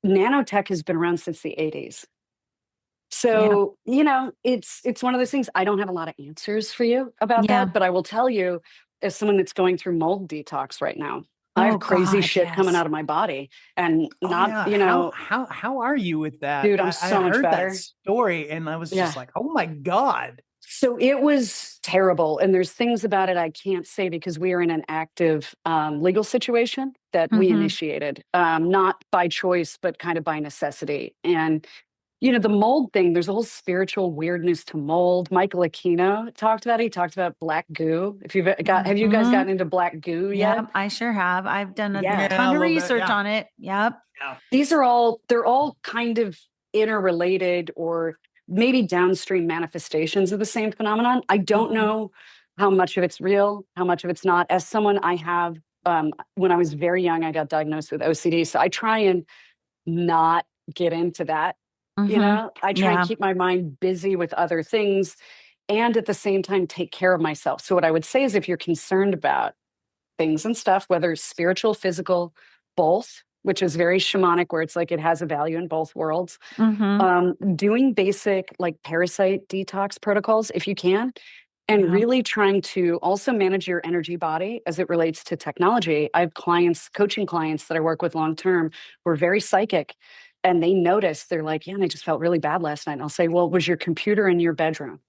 Nanotech has been around since the 80s. So, it's one of those things. I don't have a lot of answers for you about that, but I will tell you, as someone that's going through mold detox right now, I have crazy shit coming out of my body, and how are you with that? Dude, I'm so much better. That story, and I was just like, oh my God. So it was terrible. And there's things about it I can't say because we are in an active legal situation that we initiated, not by choice, but kind of by necessity. And the mold thing, there's a whole spiritual weirdness to mold. Michael Aquino talked about it. He talked about black goo. Have you guys gotten into black goo yet? Yep, I sure have. I've done a ton of research on it. Yep. Yeah. They're all kind of interrelated or maybe downstream manifestations of the same phenomenon. I don't know how much of it's real, how much of it's not. As someone I have, when I was very young, I got diagnosed with OCD. So I try and not get into that. I try and keep my mind busy with other things and at the same time take care of myself. So what I would say is if you're concerned about things and stuff, whether spiritual, physical, both, which is very shamanic, where it's like it has a value in both worlds, doing basic like parasite detox protocols if you can, and really trying to also manage your energy body as it relates to technology. I have coaching clients that I work with long-term who are very psychic. And they notice, they're like, I just felt really bad last night. And I'll say, well, was your computer in your bedroom?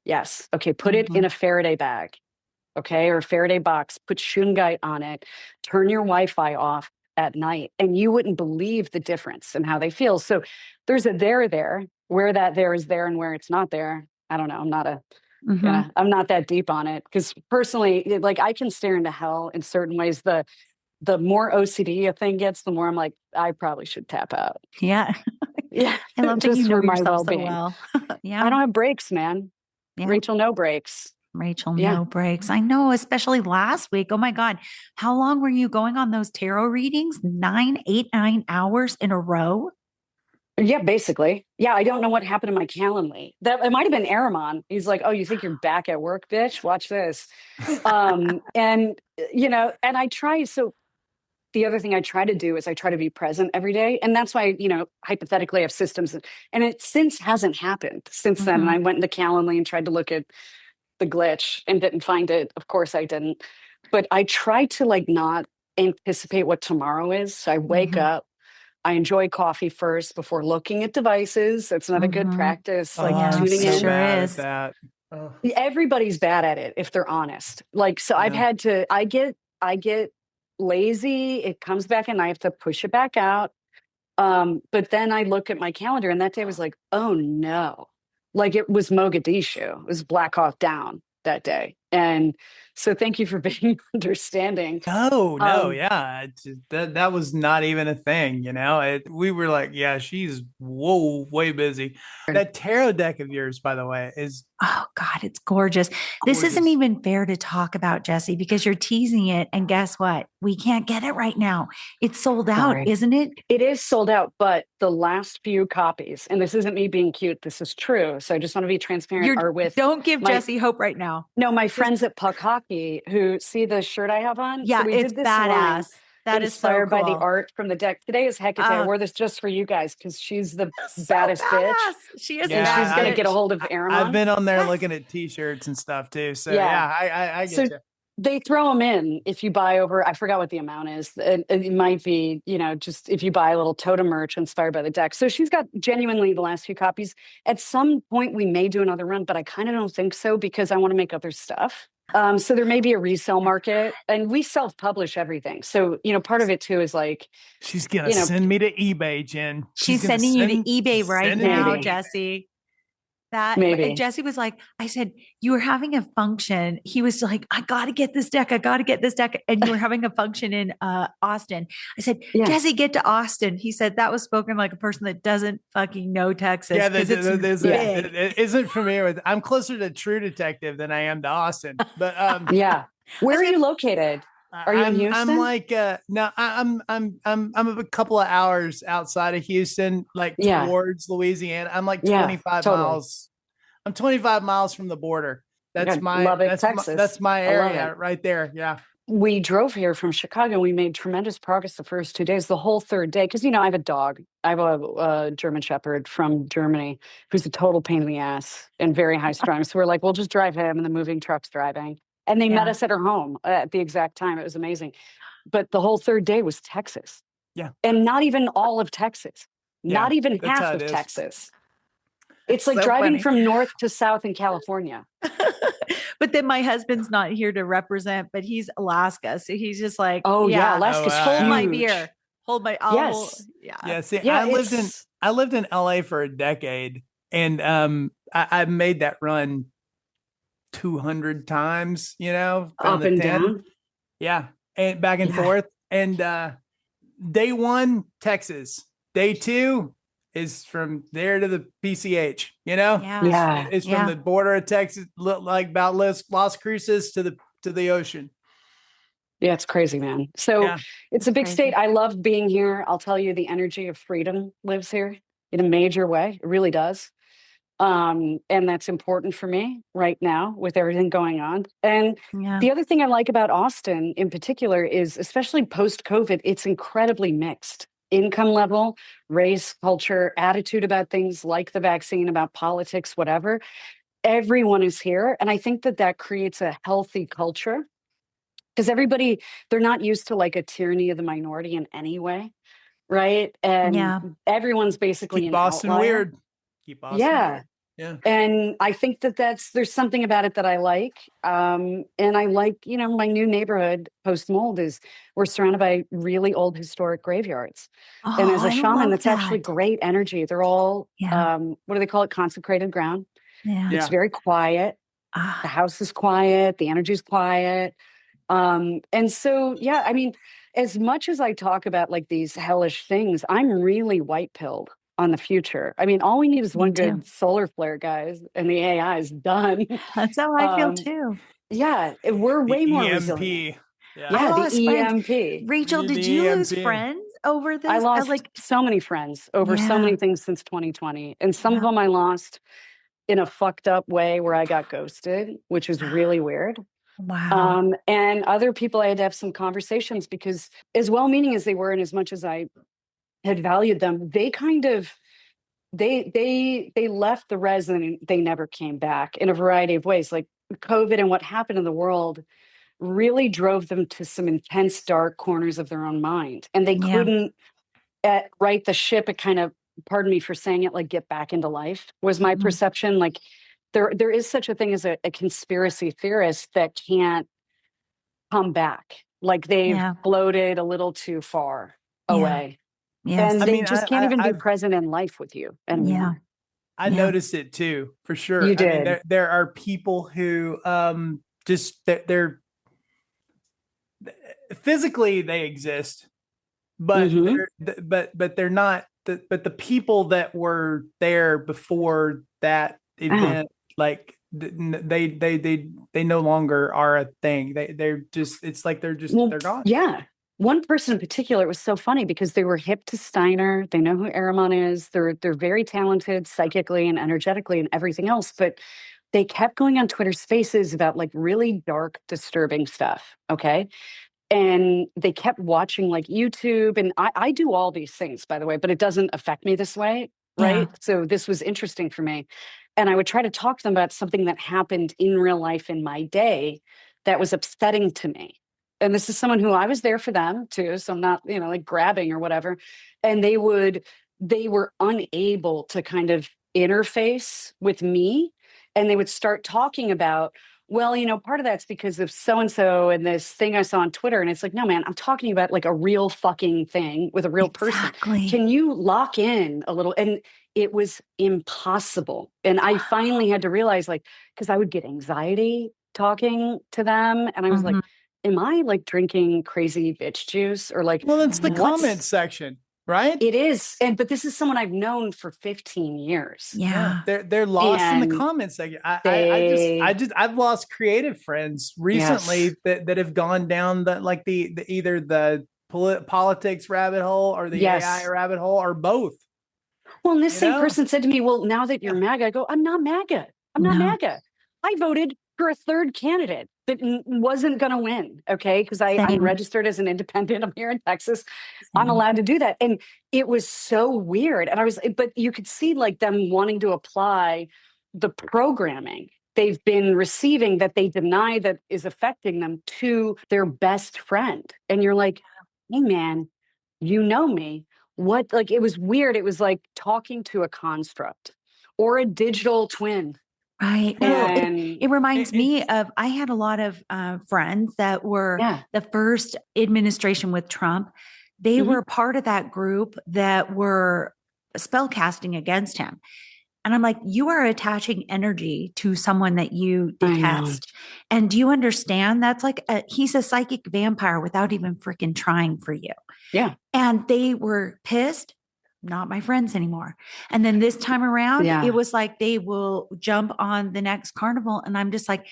Yes. Okay. Put it in a Faraday bag. Okay. Or a Faraday box, put shungite on it, turn your Wi-Fi off at night. And you wouldn't believe the difference in how they feel. So there's a there, where that there is there and where it's not there. I don't know. I'm not I'm not that deep on it because personally, like I can stare into hell in certain ways. The more OCD a thing gets, the more I'm like, I probably should tap out. Yeah. Yeah. I love that you know yourself so well. Yeah. I don't have breaks, man. Yeah. Rachel, no breaks. No breaks. I know, especially last week. Oh my God. How long were you going on those tarot readings? 9 hours in a row? Yeah, basically. Yeah, I don't know what happened to my Calendly. That it might have been Aramon. He's like, "Oh, you think you're back at work, bitch? Watch this." And I try. So the other thing I try to do is I try to be present every day, and that's why hypothetically I have systems, and it since hasn't happened since then. And I went into Calendly and tried to look at the glitch and didn't find it. Of course, I didn't. But I try to like not anticipate what tomorrow is. So I wake up. I enjoy coffee first before looking at devices. That's not a good practice. Like Yeah, tuning it in. sure bad is. at that. Oh, Everybody's bad at it if they're honest. Like, so I've yeah. had to, I get lazy. It comes back and I have to push it back out. But then I look at my calendar and that day I was like, oh no, like it was Mogadishu. It was Black Hawk Down that day. And so thank you for being understanding. No, yeah, that was not even a thing, you know. We were like, yeah, she's way busy. That tarot deck of yours, by the way, is Oh God, it's gorgeous. This isn't gorgeous. even fair to talk about, Jesse, because you're teasing it. And guess what? We can't get it right now. It's sold out, Sorry. isn't it? It is sold out, but the last few copies, and this isn't me being cute, this is true. So I just want to be transparent. Are with Don't give my- Jesse hope right now. No, my friends at Puck Hockey who see the shirt I have on. Yeah, So we it's did this line badass. That is so inspired by the cool. art from the deck. Today is Hecate. I wore this just for you guys because she's the baddest bitch. She is, And a she's bad gonna bitch. get a hold of Aramon. I've been on there Yes. looking at t-shirts and stuff too. So Yeah. I get So you. they throw them in if you buy over, I forgot what the amount is. It might be, just if you buy a little totem merch inspired by the deck. So she's got genuinely the last few copies. At some point we may do another run, but I kind of don't think so because I want to make other stuff. So there may be a resale market and we self-publish everything. So, part of it too is like, She's gonna send me to eBay, Jen. She's gonna sending you to eBay right send me to now, Maybe. Jesse. That Maybe. Jesse was like, I said, you were having a function. He was like, I got to get this deck. I got to get this deck. And you were having a function in Austin. I said, Yeah. Jesse, get to Austin. He said, that was spoken like a person that doesn't fucking know Texas. Yeah, Because it's big. it isn't familiar with. I'm closer to True Detective than I am to Austin. But yeah. Where are you located? Are you in Houston? I'm like no, I'm a couple of hours outside of Houston, like Yeah. towards Louisiana. I'm like Yeah, 25 totally. miles. I'm 25 miles from the border. That's Okay, my Lubbock, that's Texas. that's my I love area it. right there. Yeah. We drove here from Chicago and we made tremendous progress the first 2 days. The whole third day, because I have a dog. I have a German Shepherd from Germany who's a total pain in the ass and very high strung. So we're like, we'll just drive him and the moving truck's driving. And they met us at her home at the exact time. It was amazing. But the whole third day was Texas. Yeah. And not even all of Texas. Yeah, Not even that's how half it of is. Texas. It's like So driving funny. from north to south in California. But then my husband's not here to represent, but he's Alaska. So he's just like, Oh yeah, yeah, Alaska's hold my huge. beer. Hold my Yes. Yeah. See, Yeah, I lived in LA for a decade, and I made that run 200 times. Down up the and 10. down. Yeah, and back and Yeah. forth. And day one, Texas. Day two is from there to the PCH. Yeah. Yeah. It's from the border of Texas, like about Las Cruces to the ocean. Yeah, it's crazy, man. So Yeah. it's a big Crazy. state. I love being here. I'll tell you, the energy of freedom lives here in a major way. It really does. And that's important for me right now with everything going on. And Yeah. the other thing I like about Austin in particular is, especially post-COVID, it's incredibly mixed. Income level, race, culture, attitude about things like the vaccine, about politics, whatever. Everyone is here. And I think that creates a healthy culture because they're not used to like a tyranny of the minority in any way. Right. And everyone's basically Keep an Boston outlier. weird. Keep Boston weird. Yeah. And I think there's something about it that I like. And I like, my new neighborhood post mold is we're surrounded by really old historic graveyards. And as a shaman, that's actually great energy. They're all, what do they call it? Consecrated ground. Yeah. It's very quiet. The house is quiet. The energy is quiet. And so, yeah, I mean, as much as I talk about like these hellish things, I'm really white pilled on the future. I mean, all we need is one good solar flare, guys, and the AI is done. That's how I feel too. Yeah, we're way more EMP. resilient. Yeah. I Yeah, lost the friends. EMP. Rachel, did The you lose EMP. friends over this? I lost so many friends over so many things since 2020. And some of them I lost in a fucked up way where I got ghosted, which is really weird. Wow. And other people I had to have some conversations because as well-meaning as they were and as much as I had valued them, they kind of they left the res and they never came back in a variety of ways. Like COVID and what happened in the world really drove them to some intense dark corners of their own mind. And they couldn't right the ship, it kind of, pardon me for saying it, like get back into life was my perception. Like there is such a thing as a conspiracy theorist that can't come back. Like they've floated a little too far away. Yes. And I they mean, just can't even be I've present in life with you anymore. I noticed it too, for sure. You I did. mean, there are people who just they're physically they exist, but they're not. But the people that were there before that event, like they no longer are a thing. They're just, it's like they're gone. Yeah. One person in particular, it was so funny because they were hip to Steiner. They know who Aramon is. They're very talented psychically and energetically and everything else, but they kept going on Twitter Spaces about like really dark, disturbing stuff. Okay. And they kept watching like YouTube. And I do all these things, by the way, but it doesn't affect me this way. Right. So this was interesting for me. And I would try to talk to them about something that happened in real life in my day that was upsetting to me. And this is someone who I was there for them too. So I'm not, like grabbing or whatever. And they were unable to kind of interface with me. And they would start talking about, well, part of that's because of so-and-so and this thing I saw on Twitter. And it's like, no, man, I'm talking about like a real fucking thing with a real person. Can you lock in a little? And it was impossible. And I finally had to realize, like, because I would get anxiety talking to them. And I was like, am I like drinking crazy bitch juice or like, well, it's the comment section, right? It is. But this is someone I've known for 15 years. Yeah. They're lost in the comment section. I've lost creative friends recently that have gone down the either the politics rabbit hole or the AI rabbit hole or both. Well, and this same person said to me, well, now that you're MAGA, I go, I'm not MAGA. I'm not MAGA. I voted for a third candidate that wasn't going to win. Okay. Because I'm registered as an independent. I'm here in Texas. I'm allowed to do that. And it was so weird. And but you could see like them wanting to apply the programming they've been receiving that they deny that is affecting them to their best friend. And you're like, hey man, you know me. What, like, it was weird. It was like talking to a construct or a digital twin. Right. And it reminds me of, I had a lot of friends that were the first administration with Trump. They were part of that group that were spell casting against him. And I'm like, you are attaching energy to someone that you detest. And do you understand? That's like, he's a psychic vampire without even freaking trying for you. Yeah. And they were pissed. Not my friends anymore. And then this time around, it was like they will jump on the next carnival. And I'm just like,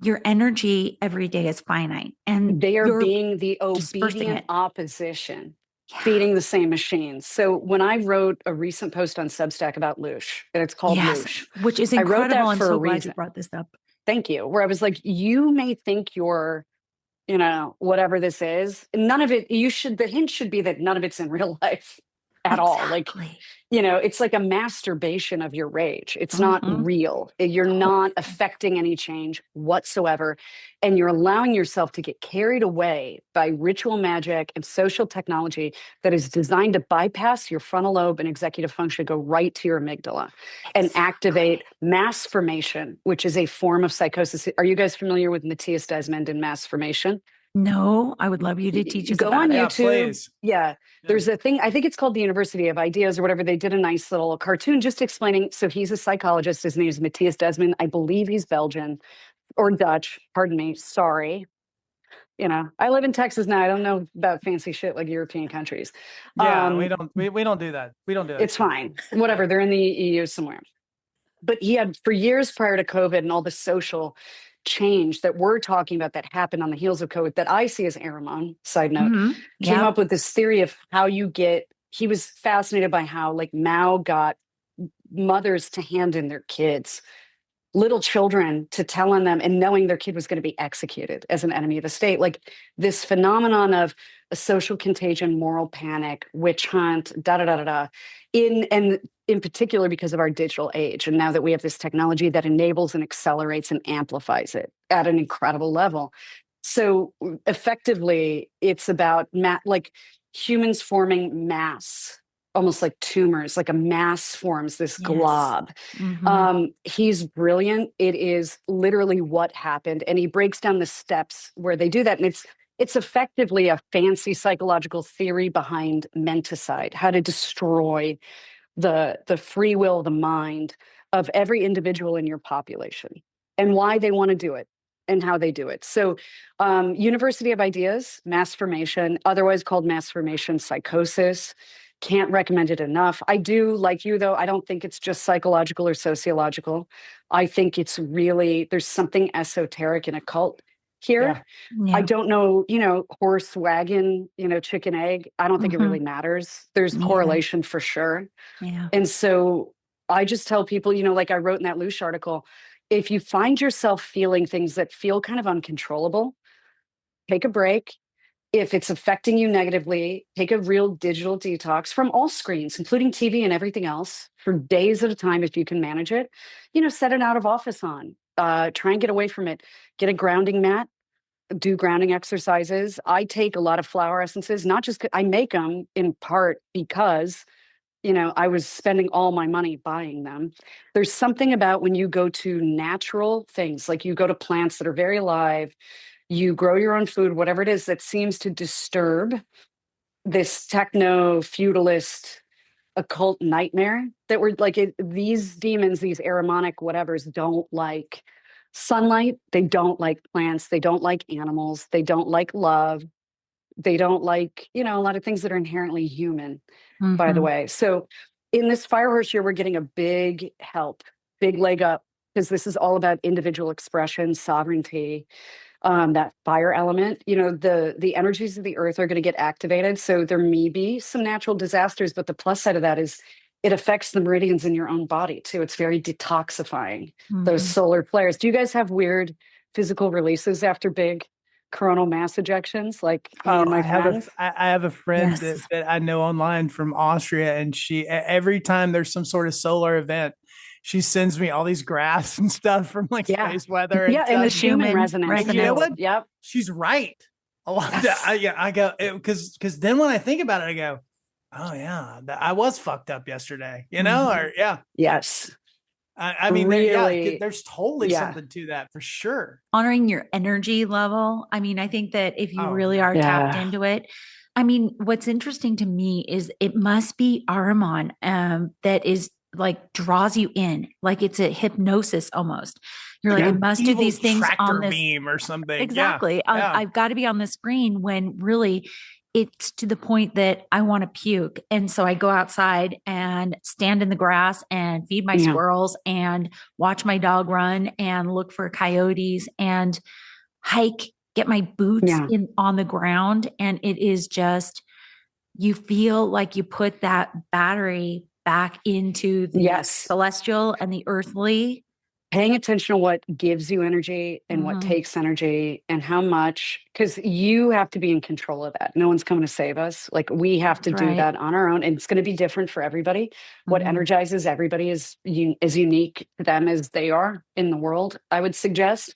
your energy every day is finite. And they are being the obedient opposition, feeding the same machines. So when I wrote a recent post on Substack about Loosh, and it's called Loosh, which is incredible. I'm so glad you brought this up. Thank you. Where I was like, you may think you're, whatever this is, none of it, the hint should be that none of it's in real life. At all. Like, it's like a masturbation of your rage. It's not real. You're not affecting any change whatsoever. And you're allowing yourself to get carried away by ritual magic and social technology that is designed to bypass your frontal lobe and executive function, go right to your amygdala and activate mass formation, which is a form of psychosis. Are you guys familiar with Matthias Desmond and mass formation? No, I would love you to teach us Go about on it. YouTube. There's a thing, I think it's called the University of Ideas or whatever. They did a nice little cartoon just explaining. So he's a psychologist. His name is Matthias Desmond. I believe he's Belgian or Dutch. Pardon me. Sorry. I live in Texas now. I don't know about fancy shit like European countries. Yeah, we don't do that. We don't do that. It's fine. Whatever. They're in the EU somewhere. But he had, for years prior to COVID and all the social change that we're talking about that happened on the heels of COVID that I see as Aramon, side note, came up with this theory of how he was fascinated by how like Mao got mothers to hand in their kids, little children, to telling them and knowing their kid was going to be executed as an enemy of the state. Like this phenomenon of a social contagion, moral panic, witch hunt, in particular because of our digital age. And now that we have this technology that enables and accelerates and amplifies it at an incredible level. So effectively, it's about humans forming mass, almost like tumors, like a mass forms this Yes. glob. He's brilliant. It is literally what happened. And he breaks down the steps where they do that. And it's effectively a fancy psychological theory behind menticide, how to destroy the free will, the mind of every individual in your population, and why they want to do it and how they do it. So University of Ideas, mass formation, otherwise called mass formation psychosis. Can't recommend it enough. I do, like you though, I don't think it's just psychological or sociological. I think it's really, there's something esoteric and occult here. Yeah. I don't know, horse, wagon, chicken, egg. I don't think it really matters. There's correlation for sure. Yeah. And so I just tell people, like I wrote in that Loosh article, if you find yourself feeling things that feel kind of uncontrollable, take a break. If it's affecting you negatively, take a real digital detox from all screens, including TV and everything else, for days at a time if you can manage it. Set an out of office on. Try and get away from it. Get a grounding mat. Do grounding exercises. I take a lot of flower essences, not just, I make them in part because I was spending all my money buying them. There's something about when you go to natural things, like you go to plants that are very alive, you grow your own food, whatever it is that seems to disturb this techno feudalist occult nightmare that we're like, these demons, these Ahrimanic whatevers don't like sunlight. They don't like plants. They don't like animals. They don't like love. They don't like, a lot of things that are inherently human, by the way. So in this Fire Horse year, we're getting a big help, big leg up, because this is all about individual expression, sovereignty, that fire element. The energies of the earth are going to get activated. So there may be some natural disasters, but the plus side of that is it affects the meridians in your own body too. It's very detoxifying, those solar flares. Do you guys have weird physical releases after big coronal mass ejections, like me and my friends? I have a friend that I know online from Austria, and she, every time there's some sort of solar event, she sends me all these graphs and stuff from like space weather. And the Schumann resonance. And you know what? Yep. She's right. A lot. I go, because then when I think about it, I go, oh yeah, I was fucked up yesterday, or Yes. I mean, really, there's totally something to that for sure. Honoring your energy level. I mean, I think that if you really are tapped into it, I mean, what's interesting to me is it must be Ahriman that is like draws you in, like it's a hypnosis almost. You're like, I must do these things on this beam or something. Exactly. I've got to be on the screen when really it's to the point that I want to puke. And so I go outside and stand in the grass and feed my squirrels and watch my dog run and look for coyotes and hike, get my boots in on the ground. And it is just, you feel like you put that battery back into the celestial and the earthly. Paying attention to what gives you energy and what takes energy and how much, because you have to be in control of that. No one's coming to save us. Like we have to do that on our own. And it's going to be different for everybody. What energizes everybody is unique to them as they are in the world, I would suggest.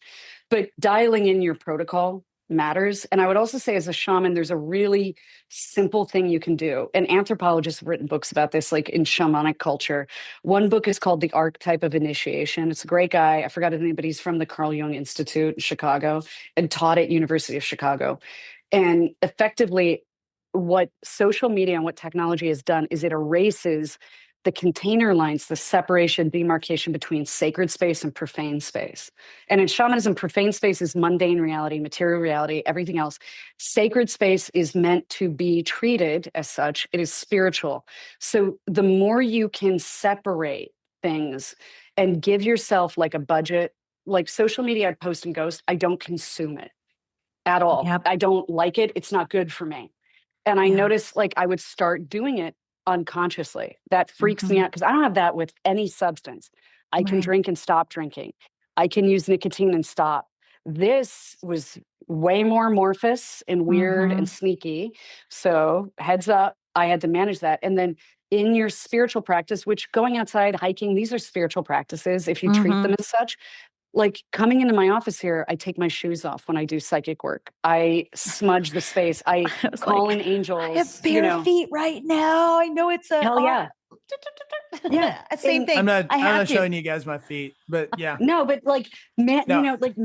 But dialing in your protocol matters. And I would also say as a shaman, there's a really simple thing you can do. And anthropologists have written books about this, like in shamanic culture. One book is called The Archetype of Initiation. It's a great guy. I forgot his name, but he's from the Carl Jung Institute in Chicago and taught at University of Chicago. And effectively, what social media and what technology has done is it erases the container lines, the separation, demarcation between sacred space and profane space. And in shamanism, profane space is mundane reality, material reality, everything else. Sacred space is meant to be treated as such. It is spiritual. So the more you can separate things and give yourself like a budget, like social media, I post and ghost, I don't consume it at all. I don't like it. It's not good for me. And I noticed like I would start doing it unconsciously. That freaks me out because I don't have that with any substance. I can drink and stop drinking. I can use nicotine and stop. This was way more amorphous and weird and sneaky. So heads up, I had to manage that. And then in your spiritual practice, which going outside, hiking, these are spiritual practices if you treat them as such. like coming into my office here, I take my shoes off when I do psychic work. I smudge the space. I call in angels. I have bare feet right now. I know it's a hell yeah. Yeah. Same thing. I'm not showing you guys my feet, but yeah. No, but like, you know, like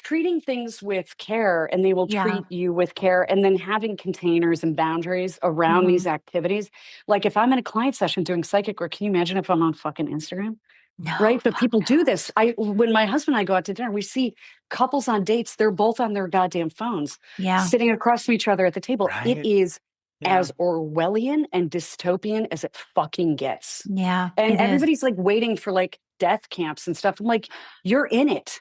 treating things with care, and they will treat you with care, and then having containers and boundaries around these activities. Like if I'm in a client session doing psychic work, can you imagine if I'm on fucking Instagram? No, right. But people do this. When my husband and I go out to dinner, we see couples on dates. They're both on their goddamn phones, sitting across from each other at the table. Right. It is as Orwellian and dystopian as it fucking gets. Yeah. And everybody's like waiting for like death camps and stuff. I'm like, you're in it.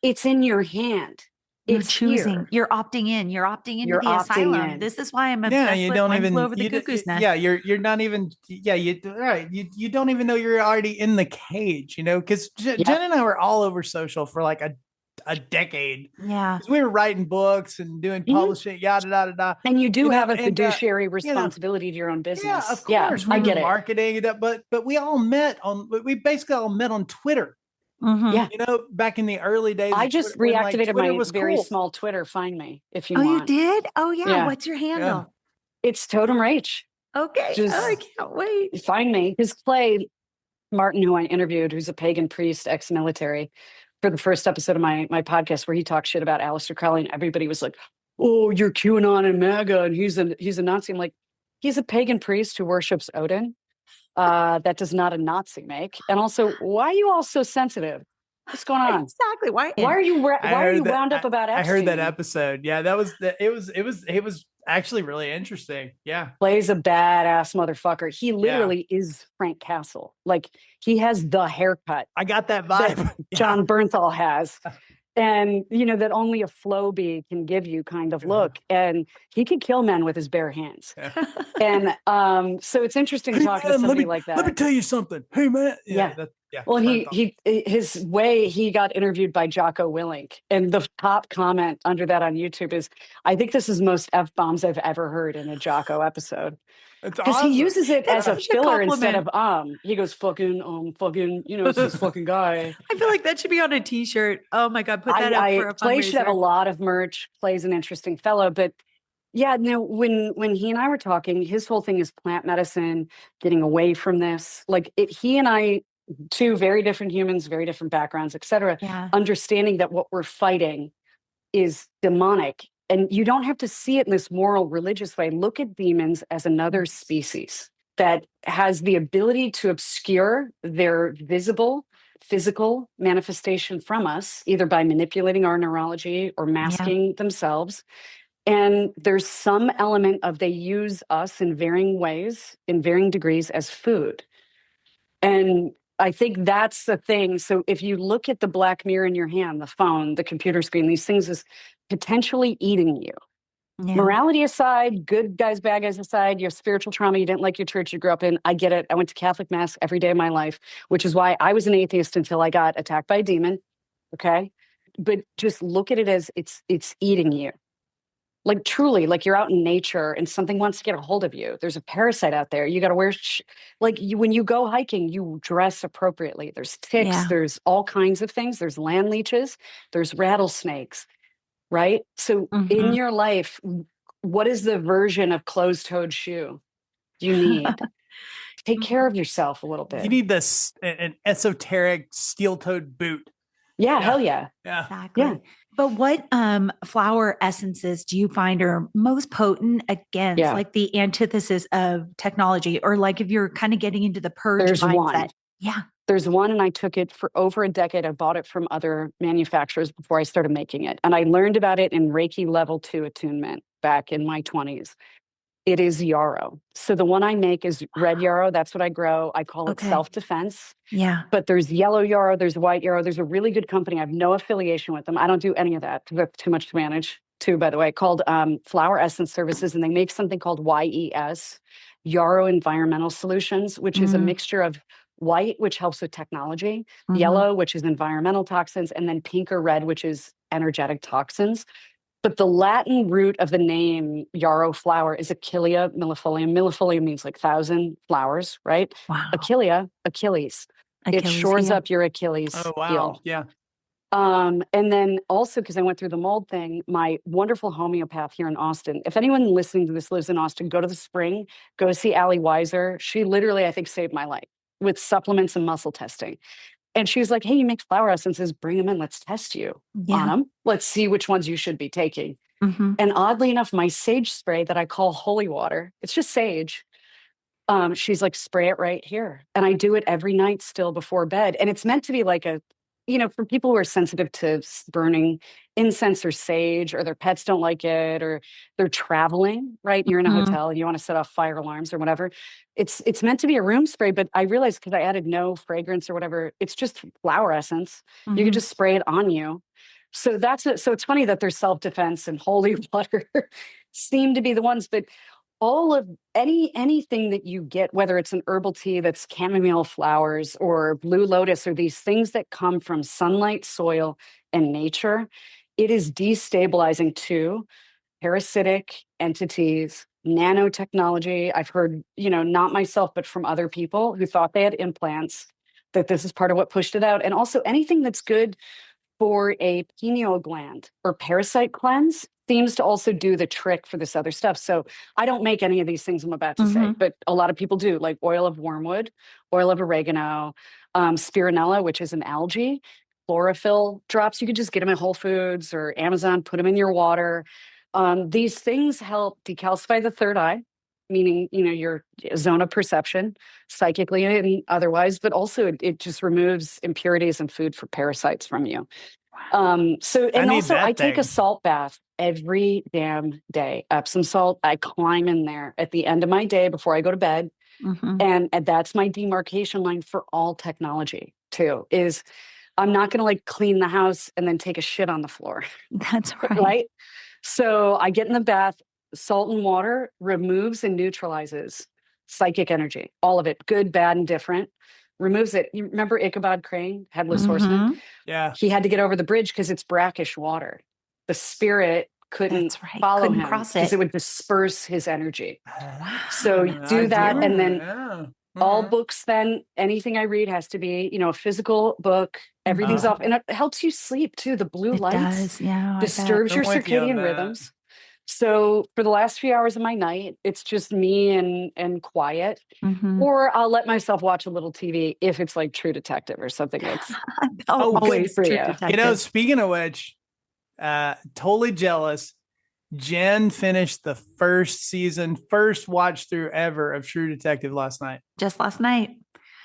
It's in your hand. You're choosing. Here. You're opting in. You're opting into the asylum. In. This is why I'm obsessed with One Flew Over the Cuckoo's Nest. Yeah, you're not even. Yeah, you don't even know you're already in the cage. You know, because Jen and I were all over social for like a decade. Yeah, we were writing books and doing publishing, yada da da da. And you do have a fiduciary responsibility to your own business. Yeah, of course. I get it. Marketing, but we basically all met on Twitter. Mm-hmm. Yeah, you know, back in the early days, I just reactivated my very small Twitter. Find me if you want. Oh, you did? Oh, yeah. What's your handle? Yeah. It's Totem Rach. Okay. I can't wait. Find me. Because Clay Martin, who I interviewed, who's a pagan priest, ex-military, for the first episode of my podcast, where he talked shit about Aleister Crowley, and everybody was like, "Oh, you're QAnon and MAGA, and he's a Nazi." I'm like, he's a pagan priest who worships Odin. That does not a Nazi make. And also, why are you all so sensitive? What's going on? Exactly. Why are you wound up about Epstein? I heard that episode. Yeah, it was actually really interesting. Yeah. Clay's a badass motherfucker. He literally is Frank Castle. Like he has the haircut. I got that vibe. That John Bernthal has. And, you know, that only a Flowbee can give you kind of look. And he can kill men with his bare hands. Yeah. And so it's interesting talking to somebody like that. Let me tell you something. Hey, man. Yeah. Well, his way he got interviewed by Jocko Willink. And the top comment under that on YouTube is, I think this is most F-bombs I've ever heard in a Jocko episode. Because awesome. He uses it as a filler instead of he goes fucking you know, it's this fucking guy. I feel like that should be on a t-shirt. Oh my God, put that up for a fundraiser. Clay should have a lot of merch. Clay's an interesting fellow, but yeah, no, when he and I were talking, his whole thing is plant medicine, getting away from this. Like he and I, two very different humans, very different backgrounds, etc. Understanding that what we're fighting is demonic. And you don't have to see it in this moral, religious way. Look at demons as another species that has the ability to obscure their visible, physical manifestation from us, either by manipulating our neurology or masking themselves. And there's some element of they use us in varying ways, in varying degrees as food. And I think that's the thing. So if you look at the black mirror in your hand, the phone, the computer screen, these things is potentially eating you. Yeah. Morality aside, good guys, bad guys aside, your spiritual trauma, you didn't like your church you grew up in. I get it. I went to Catholic Mass every day of my life, which is why I was an atheist until I got attacked by a demon. Okay. But just look at it as it's eating you. Like truly, like you're out in nature and something wants to get a hold of you. There's a parasite out there. You got to wear, when you go hiking, you dress appropriately. There's ticks, there's all kinds of things. There's land leeches, there's rattlesnakes, right? So in your life, what is the version of closed-toed shoe you need? Take care of yourself a little bit. You need an esoteric steel-toed boot. Yeah, hell yeah. Yeah. Exactly. Yeah. But what flower essences do you find are most potent against like the antithesis of technology, or like if you're kind of getting into the purge mindset? One. Yeah. There's one, and I took it for over a decade. I bought it from other manufacturers before I started making it. And I learned about it in Reiki level 2 attunement back in my 20s. It is yarrow. So the one I make is red yarrow. That's what I grow. I call it self-defense. Yeah. But there's yellow yarrow. There's white yarrow. There's a really good company. I have no affiliation with them. I don't do any of that. That's too much to manage too, by the way, called Flower Essence Services. And they make something called YES, Yarrow Environmental Solutions, which is a mixture of white, which helps with technology, yellow, which is environmental toxins, and then pink or red, which is energetic toxins. But the Latin root of the name yarrow flower is Achillea millefolium. Millefolium means like 1,000 flowers, right? Wow. Achillea, Achilles. It shores up your Achilles heel. Yeah. And then also, because I went through the mold thing, my wonderful homeopath here in Austin. If anyone listening to this lives in Austin, go to the spring, go see Allie Weiser. She literally, I think, saved my life with supplements and muscle testing. And she was like, hey, you make flower essences, bring them in. Let's test you on them. Let's see which ones you should be taking. Mm-hmm. And oddly enough, my sage spray that I call holy water, it's just sage. She's like, spray it right here. And I do it every night still before bed. And it's meant to be like a, for people who are sensitive to burning incense or sage, or their pets don't like it, or they're traveling, right? You're in a hotel and you want to set off fire alarms or whatever. It's meant to be a room spray, but I realized because I added no fragrance or whatever, it's just flower essence. You can just spray it on you. So that's it. So it's funny that there's self-defense and holy water seem to be the ones, but all of anything that you get, whether it's an herbal tea that's chamomile flowers or blue lotus, or these things that come from sunlight, soil, and nature, it is destabilizing to parasitic entities, nanotechnology. I've heard, not myself, but from other people who thought they had implants, that this is part of what pushed it out. And also anything that's good for a pineal gland or parasite cleanse seems to also do the trick for this other stuff. So I don't make any of these things I'm about to say, but a lot of people do, like oil of wormwood, oil of oregano, spironella, which is an algae, chlorophyll drops. You could just get them at Whole Foods or Amazon, put them in your water. These things help decalcify the third eye, meaning, your zone of perception, psychically and otherwise, but also it just removes impurities and food for parasites from you. I take a salt bath every damn day. Epsom salt. I climb in there at the end of my day before I go to bed. And that's my demarcation line for all technology too, is I'm not going to clean the house and then take a shit on the floor. That's right. Right. So I get in the bath. Salt and water removes and neutralizes psychic energy, all of it, good, bad, and different. Removes it. You remember Ichabod Crane, Headless Horseman? Yeah. He had to get over the bridge because it's brackish water. The spirit couldn't follow him because it would disperse his energy. So do that. And then all books, then anything I read has to be, a physical book. Everything's off. And it helps you sleep too. The blue lights disturbs your circadian rhythms. So for the last few hours of my night, it's just me and quiet. Or I'll let myself watch a little TV if it's like True Detective or something that's always for True you. Detective. Speaking of which, totally jealous. Jen finished the first watch through ever of True Detective last night. Just last night.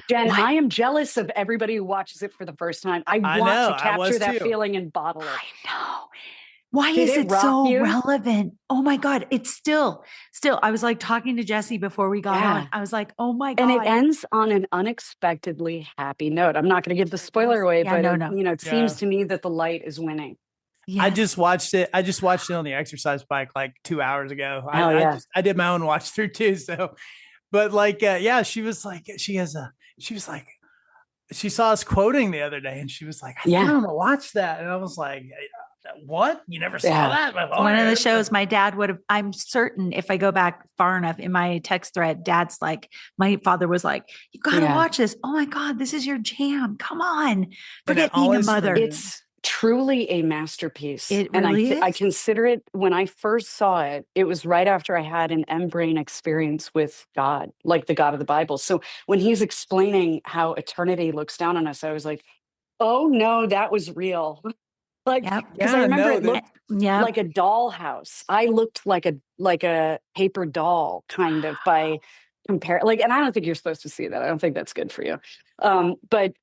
Jen, I am jealous of everybody who watches it for the first time. I want to capture that feeling and bottle it. I know. Why is it so relevant? Oh my God. It's still, I was talking to Jesse before we got on. I was like, oh my God. And it ends on an unexpectedly happy note. I'm not going to give the spoiler away, but it seems to me that the light is winning. Yes. I just watched it on the exercise bike 2 hours ago. I did my own watch through too. So, but she saw us quoting the other day and she was like, I want to watch that. And I was like, what? You never saw that? One of the shows my dad would have, I'm certain if I go back far enough in my text thread, dad's my father was like, you got to watch this. Oh my God, this is your jam. Come on. Forget being a mother. It's truly a masterpiece. It really is. I consider it, when I first saw it, it was right after I had an M-brain experience with God, like the God of the Bible. So when he's explaining how eternity looks down on us, I was like, oh no, that was real. Because I remember it looked like a dollhouse. I looked like a paper doll kind of by compare. And I don't think you're supposed to see that. I don't think that's good for you. But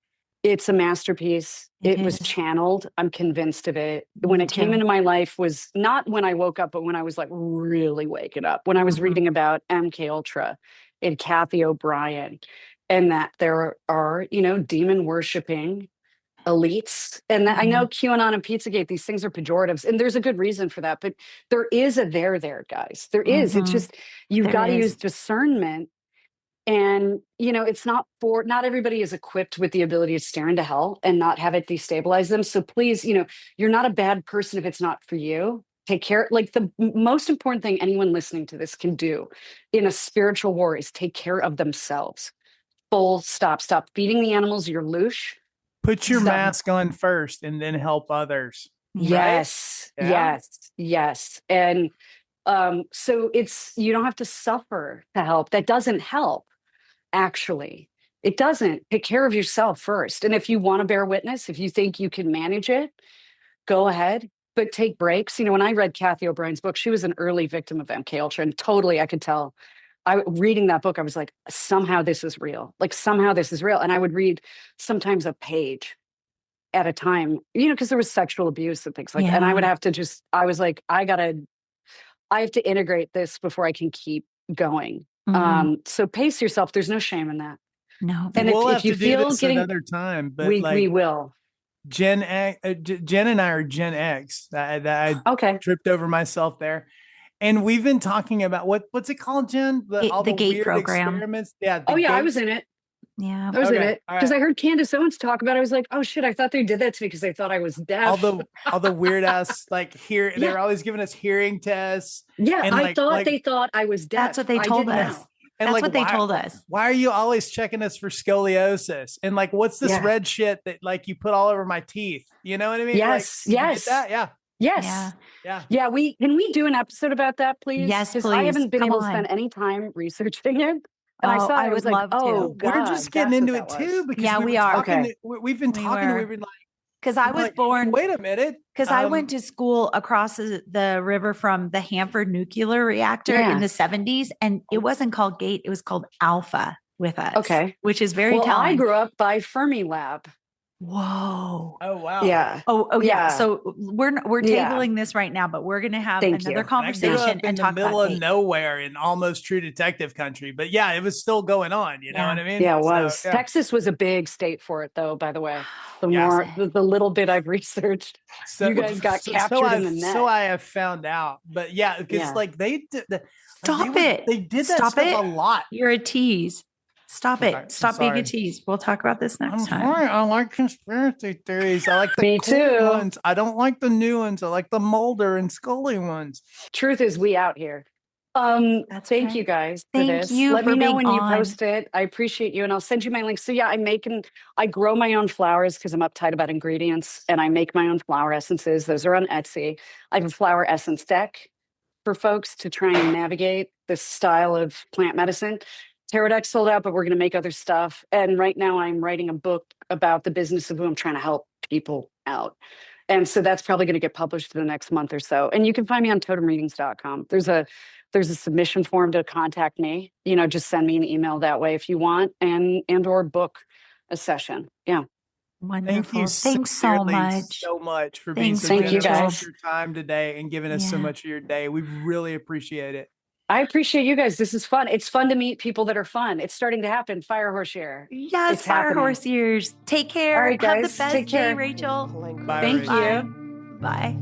it's a masterpiece. It was channeled. I'm convinced of it. When it came into my life was not when I woke up, but when I was really waking up. When I was reading about MK Ultra and Kathy O'Brien, and that there are, demon worshiping elites. And I know QAnon and Pizzagate, these things are pejoratives, and there's a good reason for that, but there is a there, guys. There is. It's just, you've got to use discernment. And, it's not everybody is equipped with the ability to stare into hell and not have it destabilize them. So please, you're not a bad person if it's not for you. Take care. The most important thing anyone listening to this can do in a spiritual war is take care of themselves. Full stop. Stop feeding the animals your loosh. Put your So- mask on first and then help others. Yes, Yeah. yes. And so you don't have to suffer to help. That doesn't help, actually. It doesn't. Take care of yourself first. And if you want to bear witness, if you think you can manage it, go ahead, but take breaks. When I read Kathy O'Brien's book, she was an early victim of MK Ultra, and totally I could tell. Reading that book, I was like, somehow this is real. Like somehow this is real. And I would read sometimes a page at a time, because there was sexual abuse and things like that. And I would have to I was like, I have to integrate this before I can keep going. So pace yourself. There's no shame in that. No. And we'll if have you to do feel this getting another time, but we will. Jen and I are Gen X. I Okay. tripped over myself there. And we've been talking about what's it called, Jen? All The GATE weird program. experiments. Yeah. Oh yeah, I GATE. was in it. Yeah. I was in Okay, it all because right. I heard Candace Owens talk about it. I was like, oh shit, I thought they did that to me because they thought I was deaf. All the weird ass they're always giving us hearing tests. Yeah, and I thought they thought I was deaf. That's what they I told didn't us. know. And That's what they told us. Why are you always checking us for scoliosis? And what's this Yeah. red shit that you put all over my teeth? You know what I mean? Yes, Did you yes. get that? Yeah. Yes. Yeah. Yeah, can we do an episode about that, please? Yes, 'Cause please. I haven't been Come able to on. spend any time researching it. And I saw it, I I was would like, love oh to. God, We're just getting that's into what it that too was. because Yeah, we we were are. talking. Okay. We've been talking. were. We've been Because I was born. Wait a minute. Because I went to school across the river from the Hanford nuclear reactor Yeah. in the 70s, and it wasn't called GATE, it was called Alpha with us. Okay. Which is very Well, telling. I grew up by Fermilab. Whoa. Oh wow. Yeah. Oh yeah. Yeah. So we're tabling this right now, but we're gonna have Thank another you. I grew conversation up in and the talk middle about of GATE. nowhere in almost true detective country, but yeah, it was still going on. You know what I mean? Yeah, it was. So, yeah. Texas was a big state for it, though, by the way. Yes. The little bit I've researched, you guys got captured in the net. So I have found out, but yeah, because Yeah. they did. Stop they it. They did that Stop stuff it. a lot. You're a tease. Stop it. I'm Stop being sorry. a tease. We'll talk about this next I'm time. sorry. I like conspiracy theories. I like the Me cool too. ones. I don't like the new ones. I like the Mulder and Scully ones. Truth is, we out here. That's Thank okay. you guys for Thank this. you Let for me know being when you on. post it. I appreciate you, and I'll send you my links. So yeah, I grow my own flowers because I'm uptight about ingredients, and I make my own flower essences. Those are on Etsy. I have a flower essence deck for folks to try and navigate this style of plant medicine. Tarot deck sold out, but we're going to make other stuff. And right now I'm writing a book about the business of who I'm trying to help people out. And so that's probably going to get published in the next month or so. And you can find me on totemreadings.com. There's a submission form to contact me. Just send me an email that way if you want, and or book a session. Yeah. Wonderful. Thank you Thanks so sincerely much. so much for being Thanks, so Thank you, generous guys. with your time today and giving us so Yeah. much of your day. We really appreciate it. I appreciate you guys. This is fun. It's fun to meet people that are fun. It's starting to happen. Fire horse year. Yes, It's fire happening. horse ears. Take care. All right, Have the guys. best Take day, care. Rachel. Bye, Thank Rachel. you. Bye.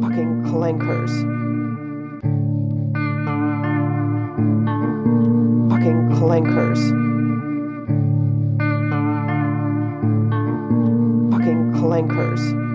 Fucking clankers. Fucking clankers. Fucking clankers.